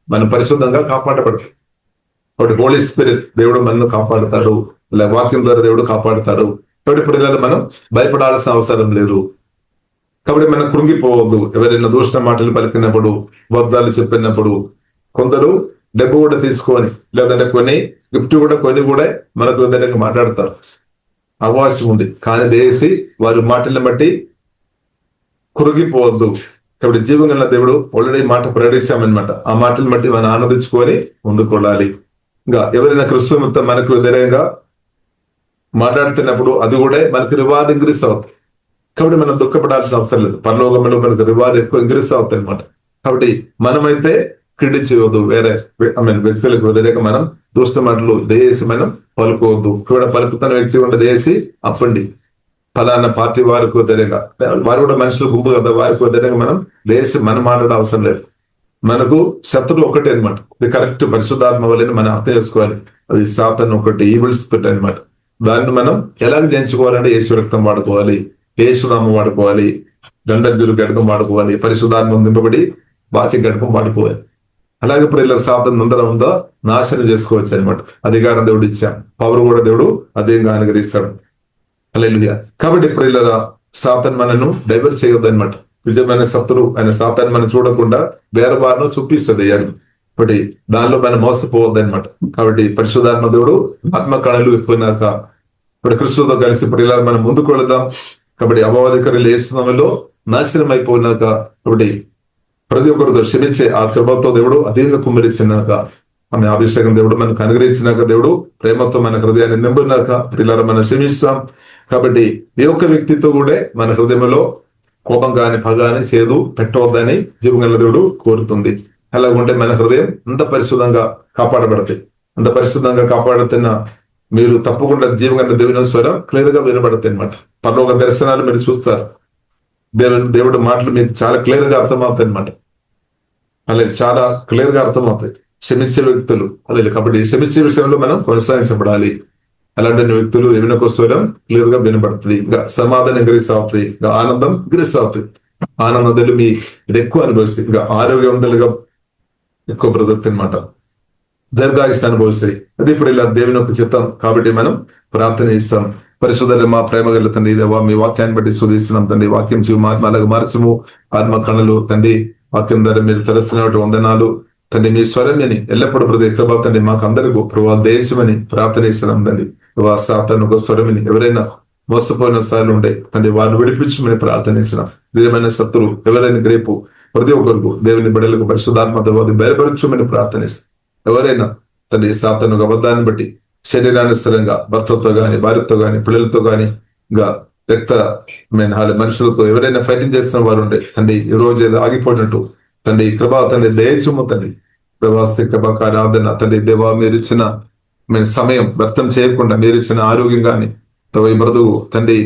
మనం పరిశుద్ధంగా కాపాడబడతాయి. కాబట్టి హోలీ స్పిరిట్ దేవుడు మనల్ని కాపాడుతాడు, ఇలా వాక్యం ద్వారా దేవుడు కాపాడుతాడు. కాబట్టి ఇప్పుడు మనం భయపడాల్సిన అవసరం లేదు. కాబట్టి మనం కృంగిపోవద్దు. ఎవరైనా దూషణ మాటలు పలికినప్పుడు, అబద్ధాలు చెప్పినప్పుడు, కొందరు డబ్బు కూడా తీసుకొని లేదంటే కొన్ని గిఫ్ట్ కూడా మనకు విధంగా మాట్లాడతారు, అవకాశం ఉంది. కానీ దేసి వారి మాటలను బట్టి కృంగిపోవద్దు. కాబట్టి జీవంగా దేవుడు ఆల్రెడీ మాట ప్రకటించామన్నమాట. ఆ మాటలను బట్టి మనం ఆనందించుకొని ముందుకోవాలి. ఇంకా ఎవరైనా క్రిస్తు మొత్తం మనకు వ్యతిరేకంగా మాట్లాడుతున్నప్పుడు అది కూడా మనకు రివార్డ్ ఇంక్రీస్ అవుతుంది. కాబట్టి మనం దుఃఖపడాల్సిన అవసరం లేదు. పరలోకంలో మనకు రివార్డ్ ఎక్కువ ఇంక్రీస్ అవుతాయి అన్నమాట. కాబట్టి మనమైతే క్రీడించవద్దు, వేరే వ్యక్తులకు వ్యతిరేక మనం దుష్ట మాటలు దయచేసి మనం పలుకోవద్దు. కూడా పలుకుతున్న వ్యక్తి కూడా దయచేసి అప్పండి ఫలానా పార్టీ వారికి వ్యతిరేకంగా, వారు కూడా మనుషులు గుంపు కదా, వారికి వ్యతిరేకంగా మనం దయచేసి మనం మాట్లాడే అవసరం లేదు. మనకు శత్రువు ఒకటే అనమాట. ఇది కరెక్ట్ పరిశుద్ధాత్మ వల్ల మనం అర్థం చేసుకోవాలి. అది సాతాను ఒకటి, ఈవిల్ స్పిరిట్ అనమాట. దాన్ని మనం ఎలా జయించుకోవాలంటే యేసు రక్తం వాడుకోవాలి, యేసునామం వాడుకోవాలి, గండజులు గడకం వాడుకోవాలి, పరిశుద్ధాత్మ నింపబడి వాక్యం గడకం వాడుకోవాలి. అలాగే ప్రియులకు సాతాను అందరం ఉందో నాశనం చేసుకోవచ్చు అనమాట. అధికారం దేవుడు ఇచ్చాం, పవర్ కూడా దేవుడు అదేంగా అనుగ్రహిస్తాడు. హల్లెలూయా. కాబట్టి ప్రియుల సాతాను మనను డైవర్ట్ చేయొద్దు అనమాట. నిజమైన శత్రువు ఆయన సాతాను మనం చూడకుండా వేరే వారిని చూపిస్తుంది అని. కాబట్టి దానిలో మనం మోసపోవద్దు అనమాట. కాబట్టి పరిశుద్ధాత్మ దేవుడు ఆత్మ కళలు ఎత్తుకున్నాక ఇప్పుడు క్రిస్తుతో కలిసి ప్రియుల మనం ముందుకు వెళదాం. కాబట్టి అపవాదికరులు యేసునామములో నాశనం అయిపోయినాక, కాబట్టి ప్రతి ఒక్కరితో క్షమించే ఆ కృపతో దేవుడు అధీనంగా కుమ్మరించినాక, ఆమె అభిషేకం దేవుడు మనకు అనుగ్రహించినాక, దేవుడు ప్రేమతో మన హృదయాన్ని నింపినాక ప్రియులారా మనం క్షమిస్తాం. కాబట్టి ఏ ఒక్క వ్యక్తితో కూడా మన హృదయంలో కోపం కానీ పగ కానీ చేదు పెట్టవద్దని జీవగల దేవుడు కోరుతుంది. అలాగుంటే మన హృదయం అంత పరిశుద్ధంగా కాపాడబడతాయి. అంత పరిశుద్ధంగా కాపాడుతున్న మీరు తప్పకుండా జీవగల దేవుని స్వరం క్లియర్ గా వినబడతాయి అనమాట. పరలోక దర్శనాలు మీరు చూస్తారు. దేవుడి మాటలు మీకు చాలా క్లియర్ గా అర్థమవుతాయి అనమాట. అలాగే చాలా క్లియర్ గా అర్థమవుతాయి. క్షమించే వ్యక్తులు అలాగే. కాబట్టి క్షమించే విషయంలో మనం కొనసాగించబడాలి. అలాంటి వ్యక్తులు ఏమైనా స్వరం క్లియర్ గా వినబడుతుంది. ఇంకా సమాధానం ఇంక్రీస్ అవుతుంది, ఇంకా ఆనందం ఇంక్రీస్ అవుతుంది. ఆనందాలు మీ ఎక్కువ అనుభవిస్తాయి. ఇంకా ఆరోగ్యవంతులుగా ఎక్కువ బ్రతుకుతాయి అనమాట. దీర్ఘాయుస్సు అనుభవిస్తాయి. అది ఇప్పుడు ఇలా దేవుని యొక్క చిత్తం. కాబట్టి మనం ప్రార్థన చేస్తాం. పరిశుద్ధ మా ప్రేమ గల తండ్రి, దేవా మీ వాక్యాన్ని బట్టి శోధిస్తున్నాం తండ్రి. వాక్యం అలాగే మార్చము ఆత్మ కళలు తండ్రి. వాక్యం ద్వారా మీరు తెలుస్తున్నటువంటి వందనాలు తండ్రి. మీ స్వరాన్ని ఎల్లప్పుడూ ప్రతి కృప తండ్రి మాకు అందరికీ ప్రభావ దేశమని ప్రార్థన చేస్తున్నాం తండ్రి. తను ఒక స్వరమిని ఎవరైనా మోసపోయిన స్థాయిలో ఉండే తండ్రి వారిని విడిపించమని ప్రార్థన చేస్తున్నాం. ఏమైనా శత్రువు ఎవరైనా రేపు ప్రతి ఒక్కరికి దేవుని బిడ్డలకు పరిశుద్ధాత్మతో బయలుపరచమని ప్రార్థన చేస్తాం. ఎవరైనా తండ్రి సాతాను అబద్ధాన్ని బట్టి శరీరానుసరంగా భర్తతో గాని, భార్యతో గాని, పిల్లలతో గాని, ఇంకా రక్త మనుషులతో ఎవరైనా ఫైటింగ్ చేస్తున్న వారు ఉండే తండ్రి, ఈ రోజు ఏదో ఆగిపోయినట్టు తండ్రి కృపా తండ్రి దయచుము తండ్రి. ప్రభాస్తి కృపక ఆరాధన తండ్రి. దేవా మీరు ఇచ్చిన సమయం వ్యర్థం చేయకుండా మీరు ఇచ్చిన ఆరోగ్యం గాని ఈ బ్రతుకు తండ్రి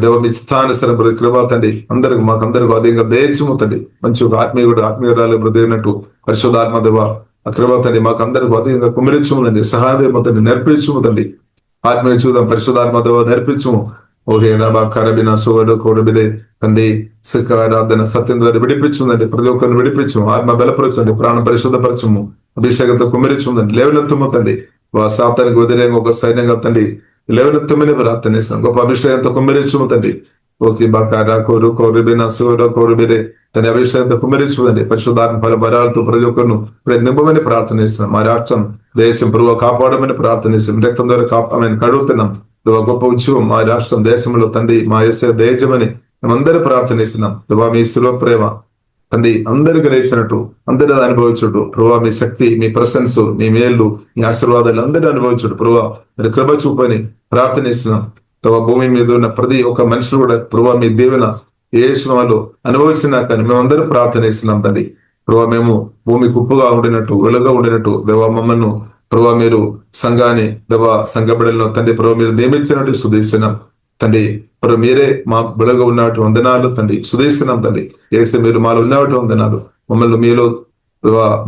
దేవ మీ స్థానుసరం ప్రతి కృపా తండ్రి అందరికి మాకందరికి అధికంగా దయచుము తండ్రి. మంచి ఒక ఆత్మీయురాలు బ్రతికినట్టు పరిశుద్ధాత్మ దేవ ఆ కృపా తండ్రి మాకు అందరికి అధికంగా కుమిరించుము తండ్రి. సహాయదేవ తండ్రి నేర్పించుము తండ్రి. ఆత్మీయ చూద్దాం పరిశుద్ధాత్మ దేవ నేర్పించుము. ఓకే నబా కరబిన సోగడు కోడబిదే తండ్రి ఆరాధన సత్యం ద్వారా విడిపించుందండి. ప్రతి ఒక్కరిని విడిపించము. ఆత్మ బలపరచండి. ప్రాణం పరిశుద్ధపరచము. అభిషేకంతో కుమిరించుందండి. లేవనెత్తము తండ్రి. సాతానికి వ్యతిరేకంగా ఒక సైన్యంగా తండ్రి లేవనెత్తమని ప్రార్థన చేస్తాం. గొప్ప అభిషేకంతో కుమిరించుము తండ్రి. ఓకే బాకారా కోరు కోరుబిన సోగడు కోరుబిదే తన అభిషేకంతో కుమిరించుందండి. పరిశుద్ధాత్మ ఫల బలాలతో ప్రతి ఒక్కరిను నింపమని ప్రార్థన చేస్తున్నాం. మా రాష్ట్రం దేశం పురుగు కాపాడమని ప్రార్థన చేస్తాం. రక్తం ద్వారా కడుగుతున్నాం. గొప్ప ఉత్సవం మా రాష్ట్రం దేశంలో తండ్రి మా యేసే దేశమని మేమందరూ ప్రార్థనిస్తున్నాం. దువా మీ సులభ ప్రేమ తండ్రి అందరికి గ్రహించినట్టు అందరూ అనుభవించుడు. ప్రభావ మీ శక్తి, మీ ప్రశంస, మీ మేళ్ళు, మీ ఆశీర్వాదాలు అందరూ అనుభవించుడు. ప్రభావ మీరు కృప చూపని ప్రార్థనిస్తున్నాం. భూమి మీద ఉన్న ప్రతి ఒక్క మనుషులు కూడా ప్రభావ మీ దేవున యేసునామములో అనుభవించినా కానీ మేమందరూ ప్రార్థనిస్తున్నాం తండ్రి. ప్రభావ మేము భూమి కుప్పుగా ఉండినట్టు వెలుగుగా ఉండినట్టు దేవా మమ్మల్ని ప్రభావ మీరు సంఘాన్ని దేవా సంఘ బిడ్డలను తండ్రి ప్రభావ మీరు నియమించినట్టు సుధీస్తున్నాం తండ్రి. ప్రభు మీరే మా బిడగా ఉన్నట్టు వందనాలు తండ్రి. సుధీస్తున్నాం తండ్రి. ఏసే మీరు మాలో ఉన్నట్టు వందనాలు. మమ్మల్ని మీలో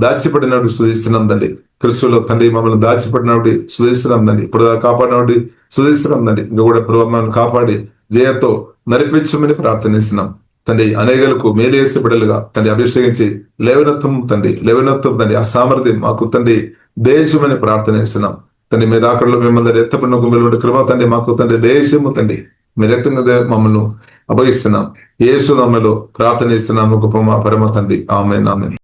దాచిపడినట్టు సుధీస్తున్నాం తండ్రి. క్రిస్తులో తండ్రి మమ్మల్ని దాచిపడినట్టు సుధీస్తున్నాం తండ్రి. ఇప్పుడు కాపాడినట్టు సుధీస్తున్నాం తండ్రి. ఇంకా కూడా ప్రభావ మమ్మల్ని కాపాడి జయతో నడిపించమని ప్రార్థనిస్తున్నాం తండ్రి. అనేకులకు మేలు చేసే బిడ్డలుగా తండ్రి అభిషేకించి లేవనత్వం తండ్రి. లేవనత్వం తండ్రి. ఆ సామర్థ్యం మాకు తండ్రి దేశమని ప్రార్థన చేస్తున్నాం తండ్రి. మీరు అక్కడ మిమ్మల్ని ఎత్తపడిన గుండెలు కృప తండ్రి, మాకు తండ్రి దేశము తండ్రి మీ రక్తంగా మమ్మల్ని అభయిస్తున్నాం. యేసు నామములో ప్రార్థన చేస్తున్నాము గొప్ప మా పరమ తండ్రి. ఆమేన్ ఆమేన్.